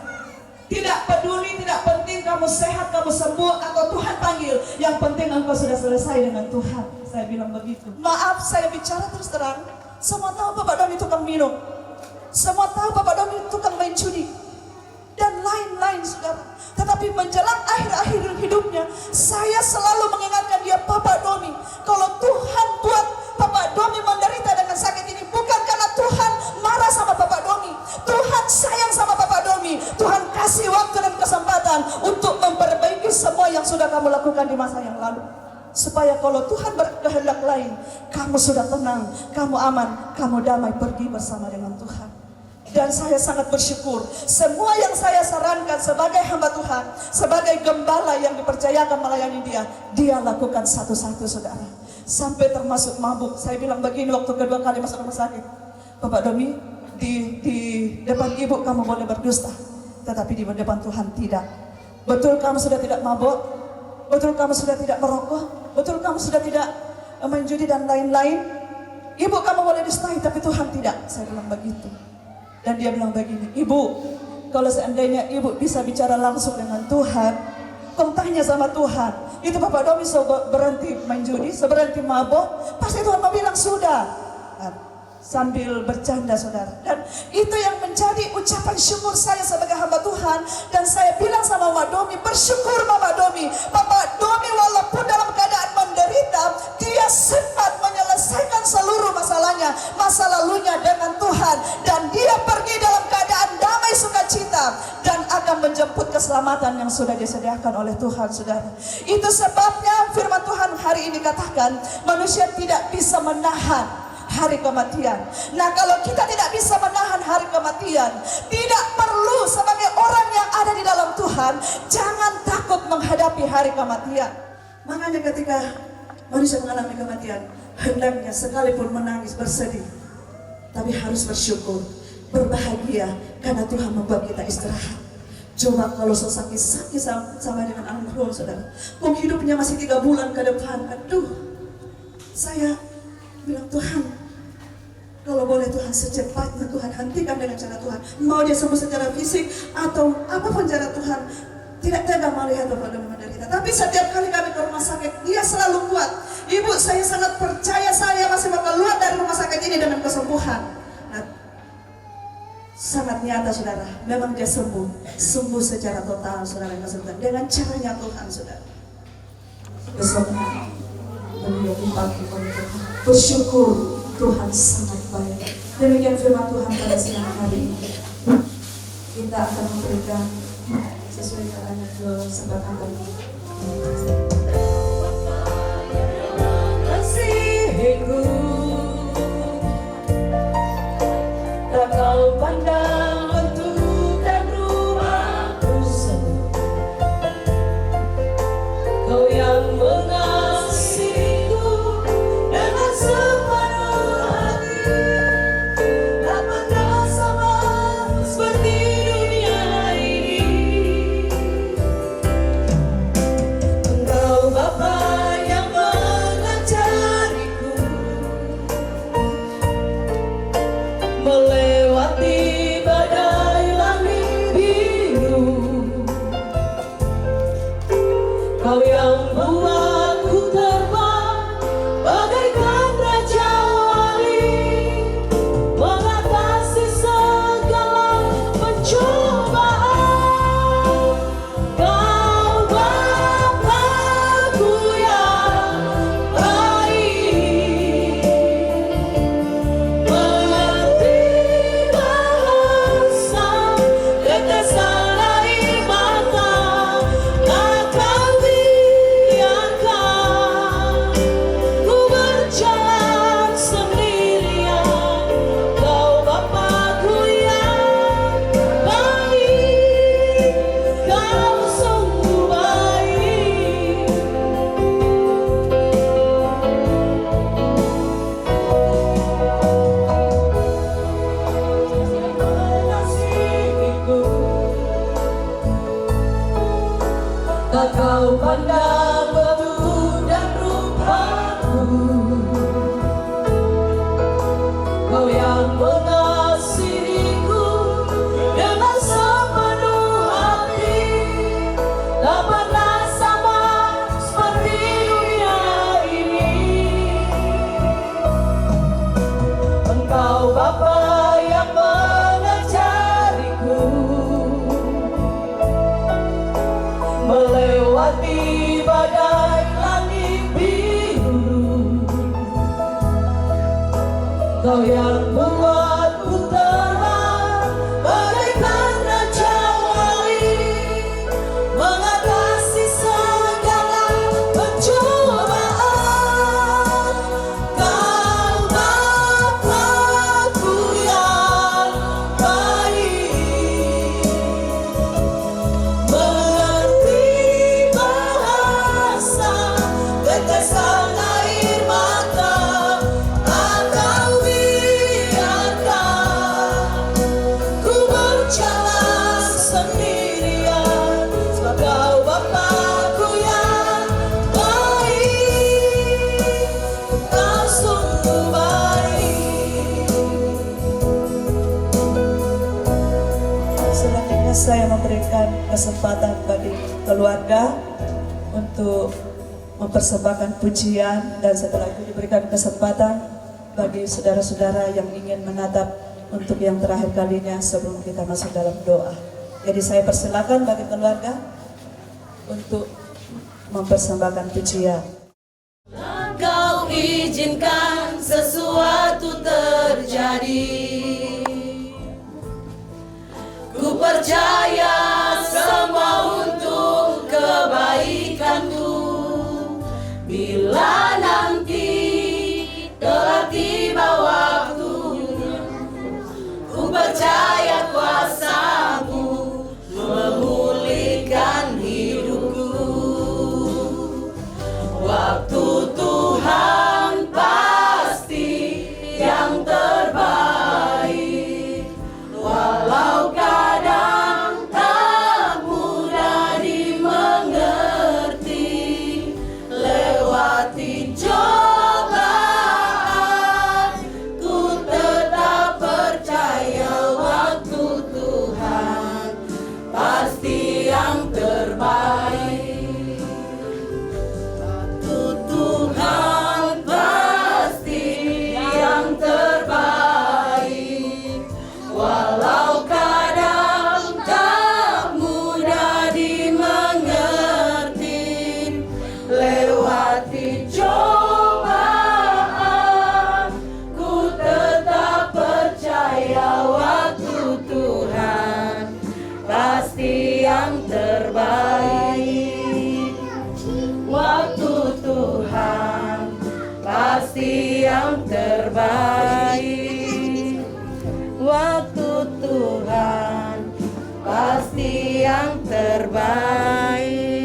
Tidak peduli, tidak penting kamu sehat, kamu sembuh, atau Tuhan panggil. Yang penting engkau sudah selesai dengan Tuhan. Saya bilang begitu. Maaf, saya bicara terus terang. Semua tahu Bapak Doni tukang minum. Semua tahu Bapak Doni tukang main judi. Dan lain-lain, saudara. Tetapi menjelang akhir-akhir hidupnya, saya selalu mengingatkan dia, Bapak Doni, kalau Tuhan buat Bapak Doni menderita dengan sakit ini, bukan karena Tuhan marah sama Bapak Doni. Tuhan sayang sama Bapak Doni. Tuhan kasih waktu dan kesempatan untuk memperbaiki semua yang sudah kamu lakukan di masa yang lalu. Supaya kalau Tuhan berkehendak lain, kamu sudah tenang, kamu aman, kamu damai pergi bersama dengan Tuhan. Dan saya sangat bersyukur, semua yang saya sarankan sebagai hamba Tuhan, sebagai gembala yang dipercayakan melayani dia lakukan satu-satu, saudara. Sampai termasuk mabuk. Saya bilang begini waktu kedua kali masuk rumah sakit, Bapak Doni, di depan ibu kamu boleh berdusta, tetapi di depan Tuhan tidak. Betul kamu sudah tidak mabuk, betul kamu sudah tidak merokok, betul kamu sudah tidak main judi dan lain-lain. Ibu kamu boleh dustai, tapi Tuhan tidak. Saya bilang begitu. Dan dia bilang begini, Ibu, kalau seandainya Ibu bisa bicara langsung dengan Tuhan, kau tanya sama Tuhan, itu Bapak Doni berhenti main judi, berhenti mabuk, pasti Tuhan mau bilang sudah. Sambil bercanda, saudara. Dan itu yang menjadi ucapan syukur saya sebagai hamba Tuhan. Dan saya bilang sama Bapak Doni, bersyukur Bapak Doni. Bapak Doni walaupun dalam keadaan menderita, dia sempat menyelesaikan seluruh masalahnya, masa lalunya dengan Tuhan. Dan dia pergi dalam keadaan damai sukacita dan akan menjemput keselamatan yang sudah disediakan oleh Tuhan, saudara. Itu sebabnya firman Tuhan hari ini katakan, manusia tidak bisa menahan hari kematian. Nah, kalau kita tidak bisa menahan hari kematian, tidak perlu sebagai orang yang ada di dalam Tuhan, jangan takut menghadapi hari kematian. Makanya ketika manusia mengalami kematian, hendaknya sekalipun menangis, bersedih, tapi harus bersyukur, berbahagia, karena Tuhan membuat kita istirahat. Coba kalau sakit sama dengan almarhum, saudara, hidupnya masih 3 bulan ke depan, aduh, saya bilang, Tuhan, kalau boleh Tuhan secepatnya Tuhan hentikan dengan cara Tuhan. Mau dia sembuh secara fisik atau apapun cara Tuhan, tidak tega melihat Bapak Doni menderita. Tapi setiap kali kami ke rumah sakit, dia selalu kuat. Ibu, saya sangat percaya saya masih bakal keluar dari rumah sakit ini dengan kesembuhan. Nah, sangat nyata, saudara. Memang dia sembuh secara total, saudara, dengan caranya Tuhan, saudara. Besoknya beliau dipanggil oleh Tuhan. Bersyukur, Tuhan sangat baik. Demikian firman Tuhan pada siang hari ini. Kita akan memberikan sesuai caranya kesempatan bagi kasihku, tak kau pandang bentuk dan rumahku semua. Kau yang mengasihiku dengan sepenuh hati, tak pernah sama seperti dunia ini. Engkau Bapa yang mengajariku melewati badai langit biru. Kau yang buatku terbang bagaikan raja wali, mengatasi segala pencobaan. Kau Bapakku yang baik, mengerti bahasa tetesan air mata, takkan biarkan ku berjalan sendirian. Kau Bapakku yang baik, kau sungguh baik. Mengasihiku, tak kau pandang bentuk dan rupaku. Kau yang mengasihiku dengan sepenuh hati, Bapa yang mengajariku melewati badai langit biru. Kau yang membuatku terbang bagaikan raja wali, mengatasi segala pencobaan. Kau Bapa-Ku yang baik, mengerti bahasa tetesan air mata. Engkau biarkan ku berjalan sendirian, sebab Kau Bapa-Ku yang baik. Kau sungguh baik. Selanjutnya saya memberikan kesempatan bagi keluarga untuk mempersembahkan pujian, dan setelah itu diberikan kesempatan bagi saudara-saudara yang ingin menatap untuk yang terakhir kalinya sebelum kita masuk dalam doa. Jadi saya persilakan bagi keluarga untuk mempersembahkan pujian. Kau izinkan sesuatu terjadi. Ku percaya semua untuk kebaikanmu. Bila nanti telah tiba waktunya, ku percaya kuasa-Mu memulihkan hidupku. Waktu Tuhan pasti yang terbaik, walau kadang tak mudah dimengerti. Lewati cobaan, ku tetap percaya waktu Tuhan pasti yang terbaik. Tuhan pasti yang terbaik, walau kadang tak mudah dimengerti. Lewati cobaan, ku tetap percaya waktu Tuhan pasti yang terbaik. Waktu Tuhan pasti yang terbaik. Waktu Tuhan pasti yang terbaik.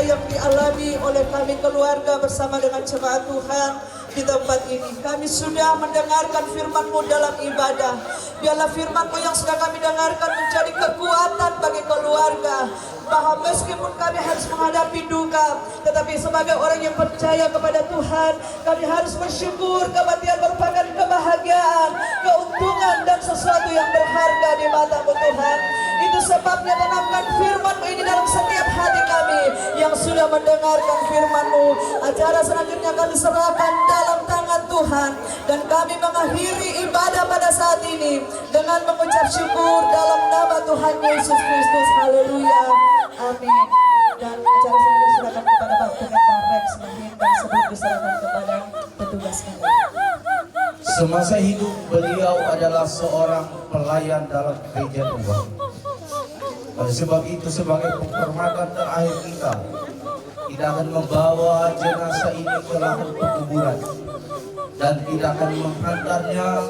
yang dialami oleh kami keluarga bersama dengan jemaat Tuhan di tempat ini. Kami sudah mendengarkan firman-Mu dalam ibadah. Biarlah firman-Mu yang sudah kami dengarkan menjadi kekuatan bagi keluarga, bahwa meskipun kami harus menghadapi duka, tetapi sebagai orang yang percaya kepada Tuhan, kami harus bersyukur. Kematian merupakan kebahagiaan, keuntungan, dan sesuatu yang berharga di mata-Mu Tuhan. Itu sebabnya tanamkan firman-Mu ini dalam setiap hati kami yang sudah mendengarkan firman-Mu. Acara selanjutnya kami serahkan dalam tangan Tuhan, dan kami mengakhiri ibadah pada saat ini dengan mengucap syukur dalam nama Tuhan Yesus Kristus. Haleluya. Amin. Dan acara selanjutnya silakan kepada Pak Pendeta Rex menghindar sebelum diserahkan kepada petugas kami. Semasa hidup beliau adalah seorang pelayan dalam gereja Tuhan. Oleh sebab itu, sebagai penghormatan terakhir kita, tidak akan membawa jenazah ini ke lahan pekuburan dan tidak akan menghantarnya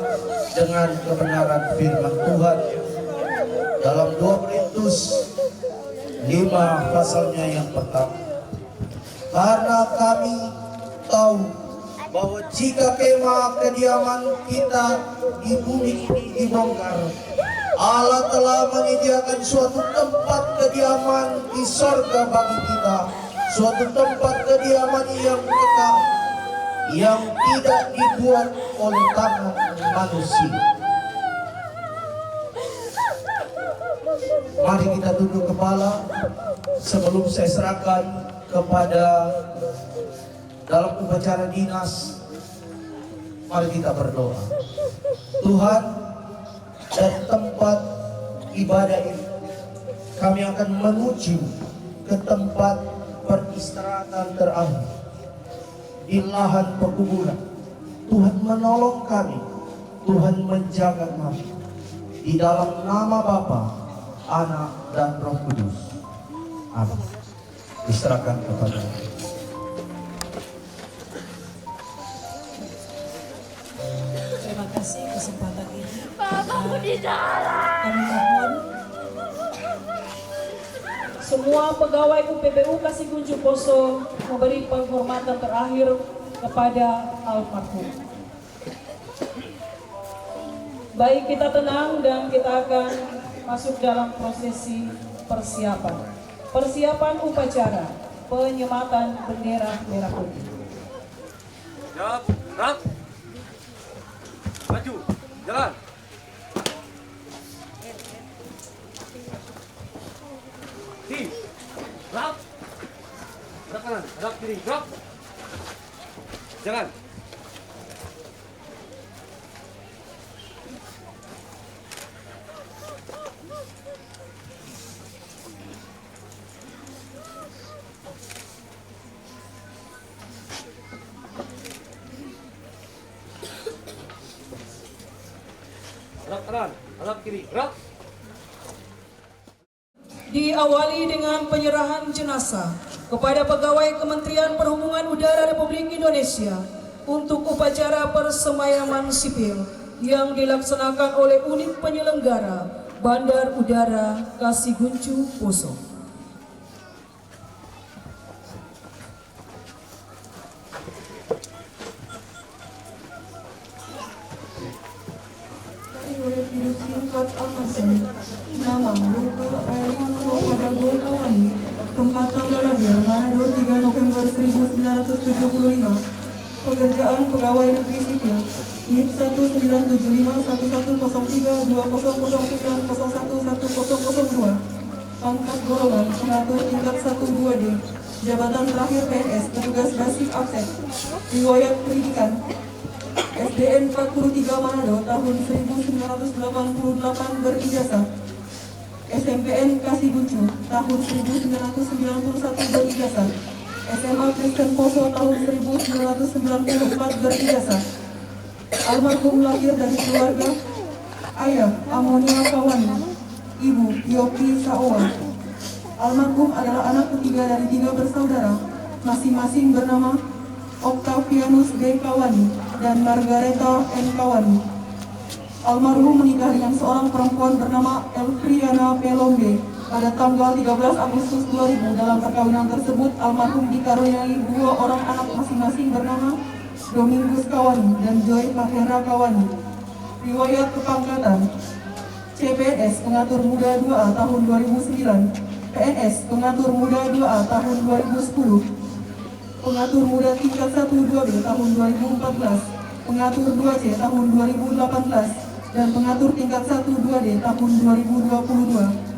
dengan kebenaran firman Tuhan dalam 2 Korintus 5 pasalnya yang pertama. Karena kami tahu bahwa jika kemah kediaman kita di bumi ini dibongkar, Allah telah menyediakan suatu tempat kediaman di sorga bagi kita, suatu tempat kediaman yang kekal, yang tidak dibuat oleh tangan manusia. Mari kita tunduk kepala sebelum saya serahkan kepada dalam upacara dinas. Mari kita berdoa. Tuhan, dari tempat ibadah ini kami akan menuju ke tempat peristirahatan terakhir di lahan pekuburan. Tuhan menolong kami, Tuhan menjaga kami. Di dalam nama Bapa, Anak, dan Roh Kudus. Amin. Diserahkan kepada Terima kasih kesempatan ini. Bapakku di dalam. Kami mohon semua pegawai UPBU Kasih Gunju Poso memberi penghormatan terakhir kepada almarhum. Baik, kita tenang dan kita akan masuk dalam prosesi persiapan. Persiapan upacara penyematan bendera merah putih. Gerak, maju, jalan. Gerak, gerak kanan, gerak kiri, gerak. Jalan. Gerak kanan, gerak kiri, gerak. Diawali dengan penyerahan jenazah kepada pegawai Kementerian Perhubungan Udara Republik Indonesia untuk upacara persemayaman sipil yang dilaksanakan oleh unit penyelenggara Bandar Udara Kasih Gunju Poso. Singkat Amasen, nama Luka Airmanto pada Golkawani, tempat tanggal lahir Manado 3 November 1975, pekerjaan pegawai negeri sipil, NIP 1975-1103-2009-011002, pangkat golongan 100 tingkat 1-2D, jabatan terakhir PNS, petugas basic absen, riwayat pendidikan, SDN 43 Manado tahun 1988 berijazah, SMPN Kasih Gunju tahun 1991 berijazah, SMA Kristen Poso tahun 1994 berijazah. Almarhum lahir dari keluarga ayah Amonia Kawani, ibu Yopi Saowa. Almarhum adalah anak ketiga dari 3 bersaudara, masing-masing bernama Octavianus B. Kawani dan Margareta N. Kawani. Almarhum menikah dengan seorang perempuan bernama Elfriana Pelombe Pada tanggal 13 Agustus 2000 dalam perkawinan tersebut almarhum dikaruniai 2 orang anak masing-masing bernama Domingus Kawani dan Joy Mahera Kawani. Riwayat kepangkatan: CPNS Pengatur Muda 2A tahun 2009, PNS Pengatur Muda 2A tahun 2010, Pengatur Muda tingkat 1 2B tahun 2014, Pengatur 2C tahun 2018, dan Pengatur tingkat 1 2D tahun 2022.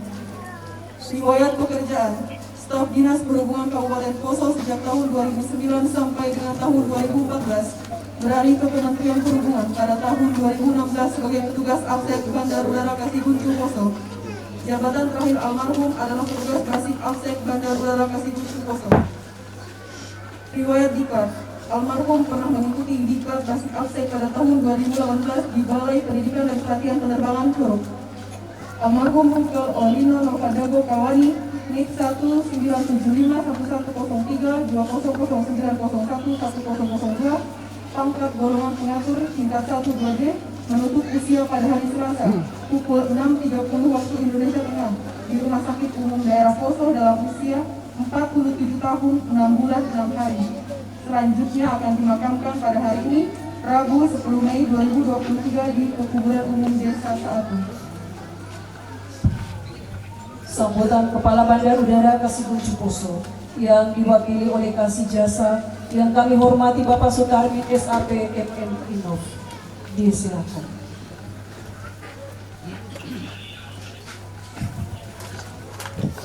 Riwayat pekerjaan: staf Dinas Perhubungan Kabupaten Poso sejak tahun 2009 sampai dengan tahun 2014 beralih ke Kementerian Perhubungan pada tahun 2016 sebagai petugas Afsek Bandar Udara Kasiguncu Poso. Jabatan terakhir almarhum adalah petugas Basik Afsek Bandar Udara Kasiguncu Poso. Riwayat diklat: almarhum pernah mengikuti diklat Basik Afsek pada tahun 2018 di Balai Pendidikan dan Pelatihan Penerbangan Curug. Almarhum Rukel Olino Novadago Kawani, NIK 19111032009011002, pangkat golongan pengatur tingkat 1 2D, menutup usia pada hari Selasa pukul 6.30 waktu Indonesia Tengah di Rumah Sakit Umum Daerah Poso dalam usia 47 tahun 6 bulan 6 hari. Selanjutnya akan dimakamkan pada hari ini, Rabu 10 Mei 2023 di Pekuburan Umum Desa Saatu. Sambutan Kepala Bandar Udara Kasiguncu Poso yang diwakili oleh Kasih Jasa yang kami hormati Bapak Sutarmi SAP MM Innov. Disilakan.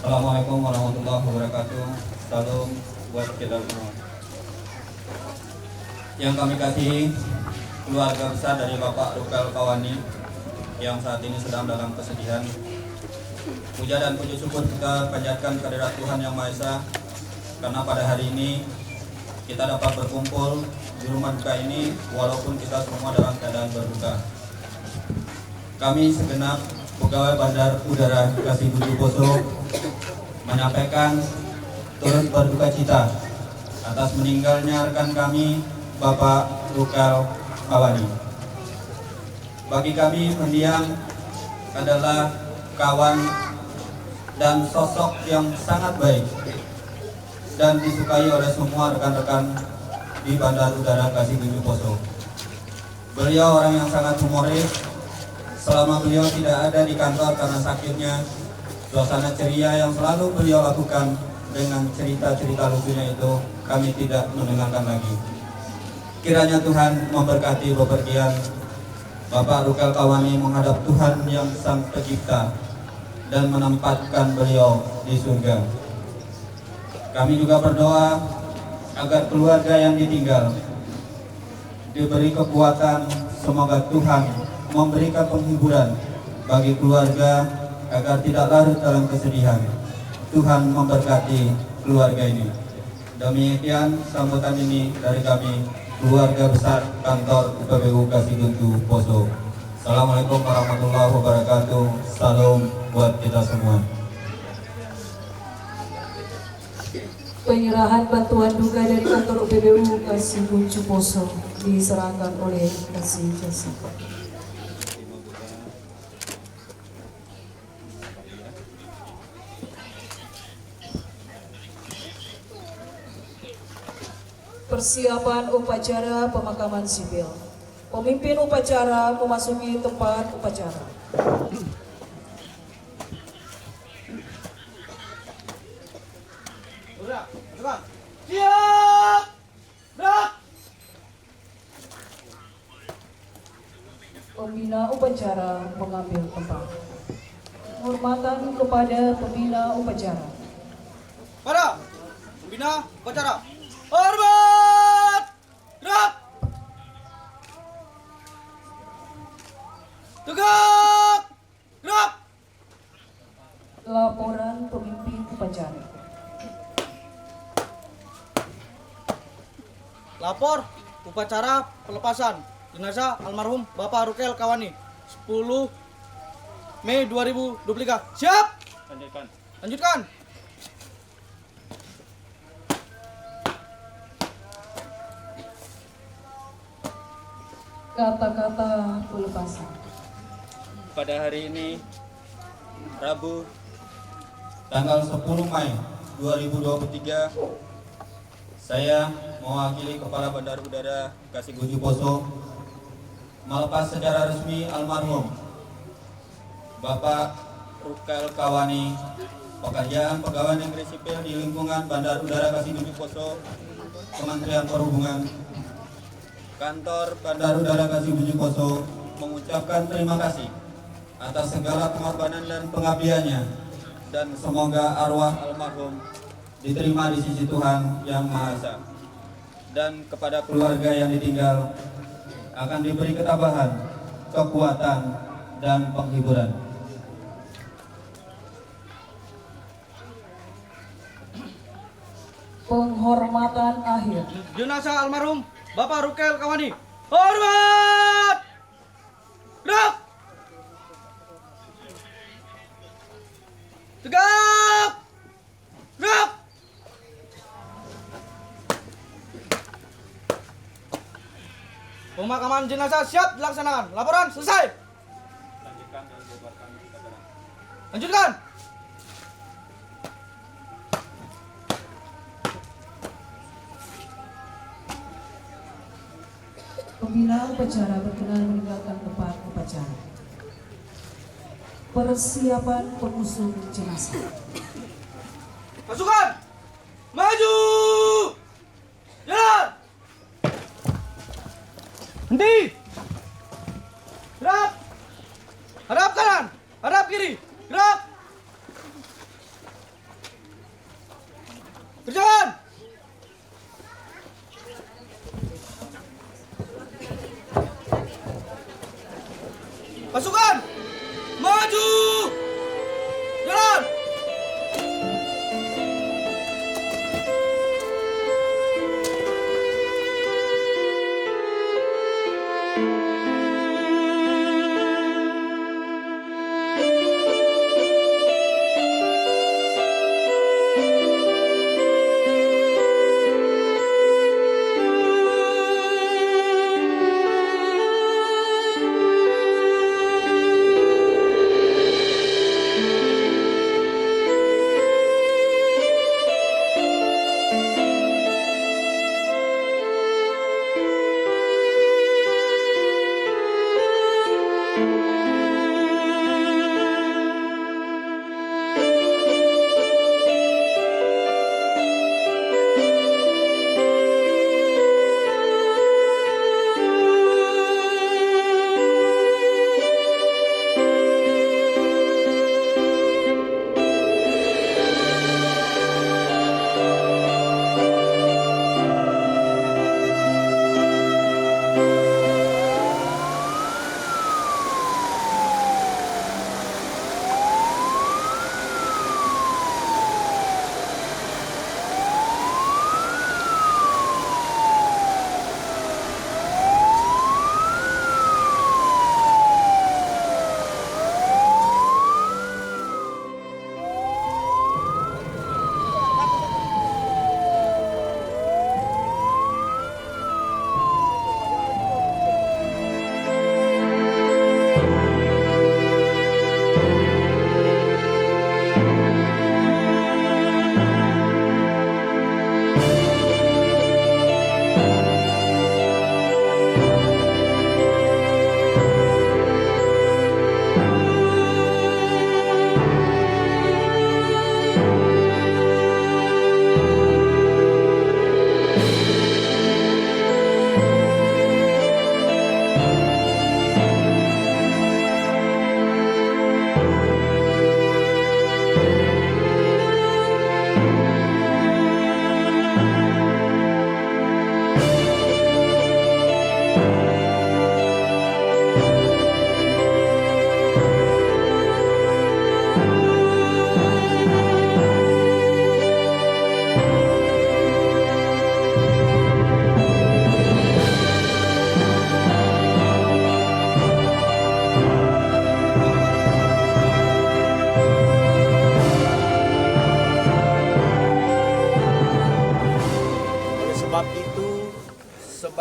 Assalamualaikum warahmatullahi wabarakatuh. Salam buat kita semua. Yang kami kasihi keluarga besar dari Bapak Rukel Kawani yang saat ini sedang dalam kesedihan. Puja dan puji syukur kita panjatkan kehadirat Tuhan Yang Maha Esa, karena pada hari ini kita dapat berkumpul di rumah duka ini walaupun kita semua dalam keadaan berduka. Kami segenap pegawai Bandar Udara Kasiguncu Poso menyampaikan turut berduka cita atas meninggalnya rekan kami Bapak Rukel Kawani. Bagi kami mendiang adalah kawan dan sosok yang sangat baik dan disukai oleh semua rekan-rekan di Bandar Udara Kasiguncu Poso. Beliau orang yang sangat humoris. Selama beliau tidak ada di kantor karena sakitnya, suasana ceria yang selalu beliau lakukan dengan cerita-cerita lucunya itu kami tidak mendengarkan lagi. Kiranya Tuhan memberkati bepergian Bapak Rukel Kawani menghadap Tuhan yang Sang Pencipta dan menempatkan beliau di surga. Kami juga berdoa agar keluarga yang ditinggal diberi kekuatan. Semoga Tuhan memberikan penghiburan bagi keluarga agar tidak larut dalam kesedihan. Tuhan memberkati keluarga ini. Demikian sambutan ini dari kami, keluarga besar kantor UPBU Kasiguncu Poso. Assalamualaikum warahmatullahi wabarakatuh. Salam buat kita semua. Penyerahan bantuan duka dari kantor UPBU Kasiguncu Poso diserahkan oleh Kasih Jasa. Persiapan upacara pemakaman sipil. Pemimpin upacara memasuki tempat upacara. Siap! Gerak! Pembina upacara mengambil tempat. Penghormatan kepada pembina upacara. Para pembina upacara, hormat! Gerak! Tegak! Gerak! Laporan pemimpin upacara. Lapor upacara pelepasan jenazah almarhum Bapak Rukel Kawani 10 Mei 2023. Siap? Lanjutkan. Kata-kata pelepasan. Pada hari ini, Rabu tanggal 10 Mei 2023, saya mewakili Kepala Bandar Udara Bekasi Gunju Poso melepas secara resmi almarhum Bapak Rukel Kawani, pekerjaan pegawai negeri sipil di lingkungan Bandar Udara Bekasi Gunju Poso, Kementerian Perhubungan. Kantor Bandar Udara Bekasi Gunju Poso mengucapkan terima kasih atas segala pengorbanan dan pengabdiannya, dan semoga arwah almarhum diterima di sisi Tuhan Yang Maha Esa. Dan kepada keluarga yang ditinggal akan diberi ketabahan, kekuatan, dan penghiburan. Penghormatan akhir. Jenazah almarhum Bapak Rukel Kawani. Hormat! Gerak! Tegak! Gerak! Pemakaman jenazah siap dilaksanakan. Laporan selesai. Lanjutkan. Pembina upacara berkenan meninggalkan tempat upacara. Persiapan pengusung jenazah. Pasukan! Maju! Jalan! Henti! Gerak! Hadap kanan! Hadap kiri! Gerak! Berjalan! Pasukan! Maju! Jalan!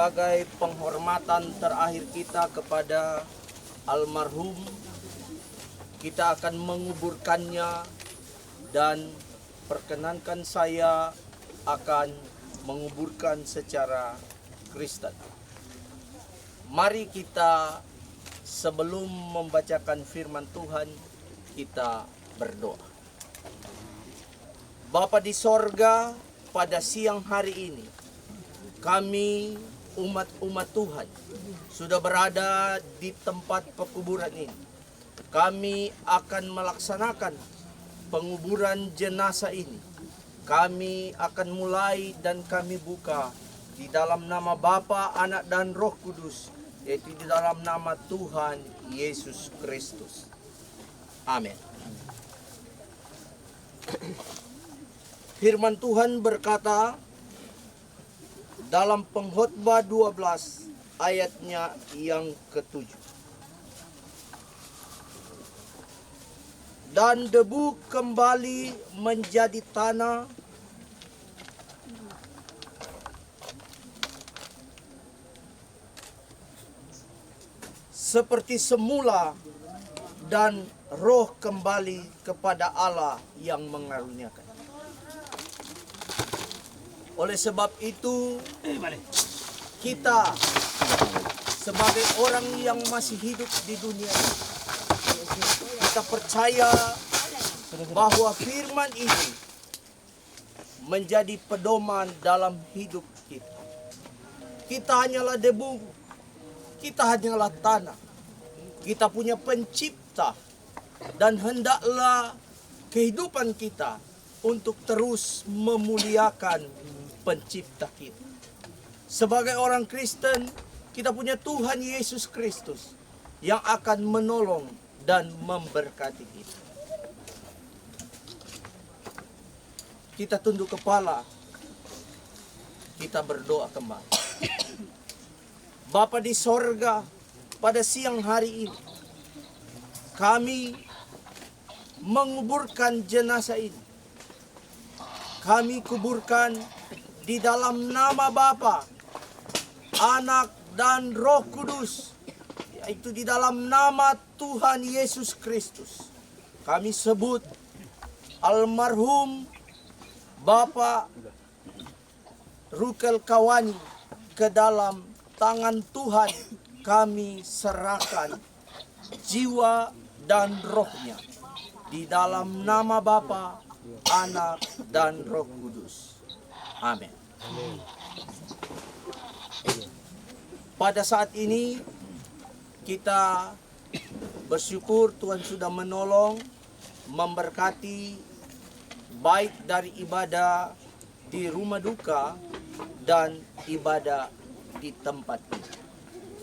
sebagai penghormatan terakhir kita kepada almarhum, kita akan menguburkannya dan perkenankan saya akan menguburkan secara Kristen. Mari kita sebelum membacakan firman Tuhan, kita berdoa. Bapa di sorga, pada siang hari ini, kami umat-umat Tuhan sudah berada di tempat pekuburan ini. Kami akan melaksanakan penguburan jenazah ini. Kami akan mulai dan kami buka di dalam nama Bapa, Anak, dan Roh Kudus, yaitu di dalam nama Tuhan Yesus Kristus. Amin. Firman Tuhan berkata dalam Pengkhotbah 12 ayatnya yang ke-7. Dan debu kembali menjadi tanah, seperti semula, dan roh kembali kepada Allah yang mengaruniakan. Oleh sebab itu, kita sebagai orang yang masih hidup di dunia ini, kita percaya bahwa firman ini menjadi pedoman dalam hidup kita. Kita hanyalah debu, kita hanyalah tanah. Kita punya pencipta, dan hendaklah kehidupan kita untuk terus memuliakan pencipta kita. Sebagai orang Kristen, kita punya Tuhan Yesus Kristus yang akan menolong dan memberkati kita. Kita tunduk kepala, kita berdoa kembali. Bapa di sorga, pada siang hari ini, kami menguburkan jenazah ini. Kami kuburkan di dalam nama Bapa, Anak, dan Roh Kudus, yaitu di dalam nama Tuhan Yesus Kristus. Kami sebut almarhum Bapak Rukel Kawani ke dalam tangan Tuhan. Kami serahkan jiwa dan rohnya di dalam nama Bapa, Anak, dan Roh Kudus. Amin. Pada saat ini kita bersyukur Tuhan sudah menolong, memberkati baik dari ibadah di rumah duka dan ibadah di tempat ini.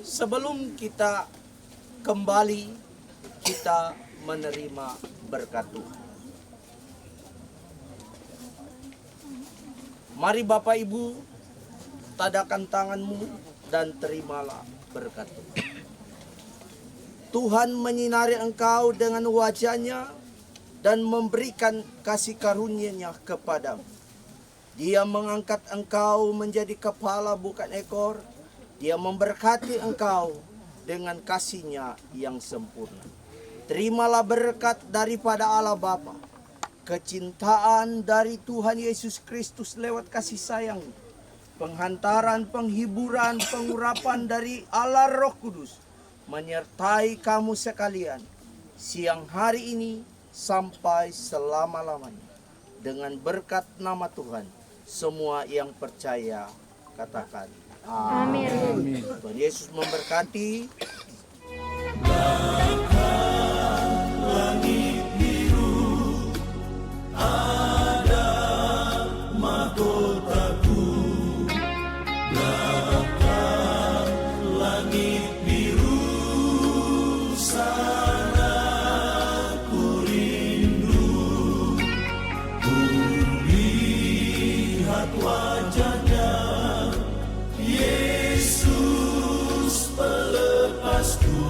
Sebelum kita kembali, kita menerima berkat Tuhan. Mari Bapak Ibu, tadakan tanganmu dan terimalah berkat Tuhan. Tuhan menyinari engkau dengan wajahnya dan memberikan kasih karunia-Nya kepadamu. Dia mengangkat engkau menjadi kepala bukan ekor. Dia memberkati engkau dengan kasih-Nya yang sempurna. Terimalah berkat daripada Allah Bapa, kecintaan dari Tuhan Yesus Kristus lewat kasih sayang, penghantaran, penghiburan, pengurapan dari Allah Roh Kudus menyertai kamu sekalian siang hari ini sampai selama-lamanya. Dengan berkat nama Tuhan, semua yang percaya katakan amin. Tuhan Yesus memberkati. Langit biru ada mahkotaku, belakang langit biru sana ku rindu, ku lihat wajahnya Yesus pelepasku.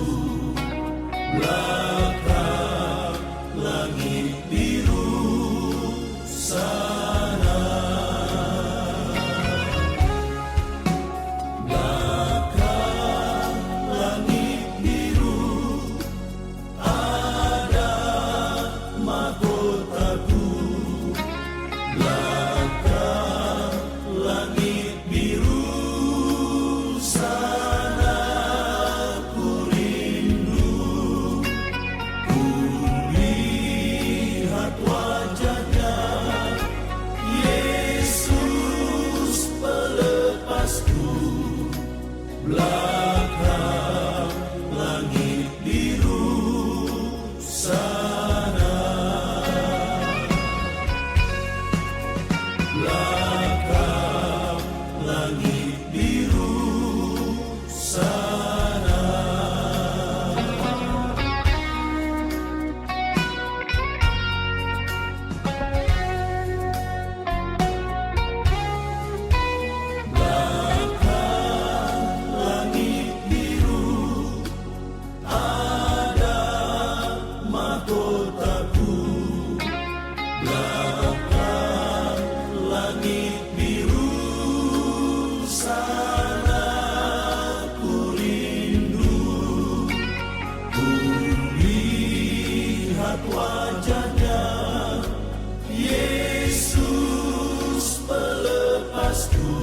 Belakang langit biru sana, belakang langit biru ada mahkotaku, lihat wajahnya, Yesus pelepasku.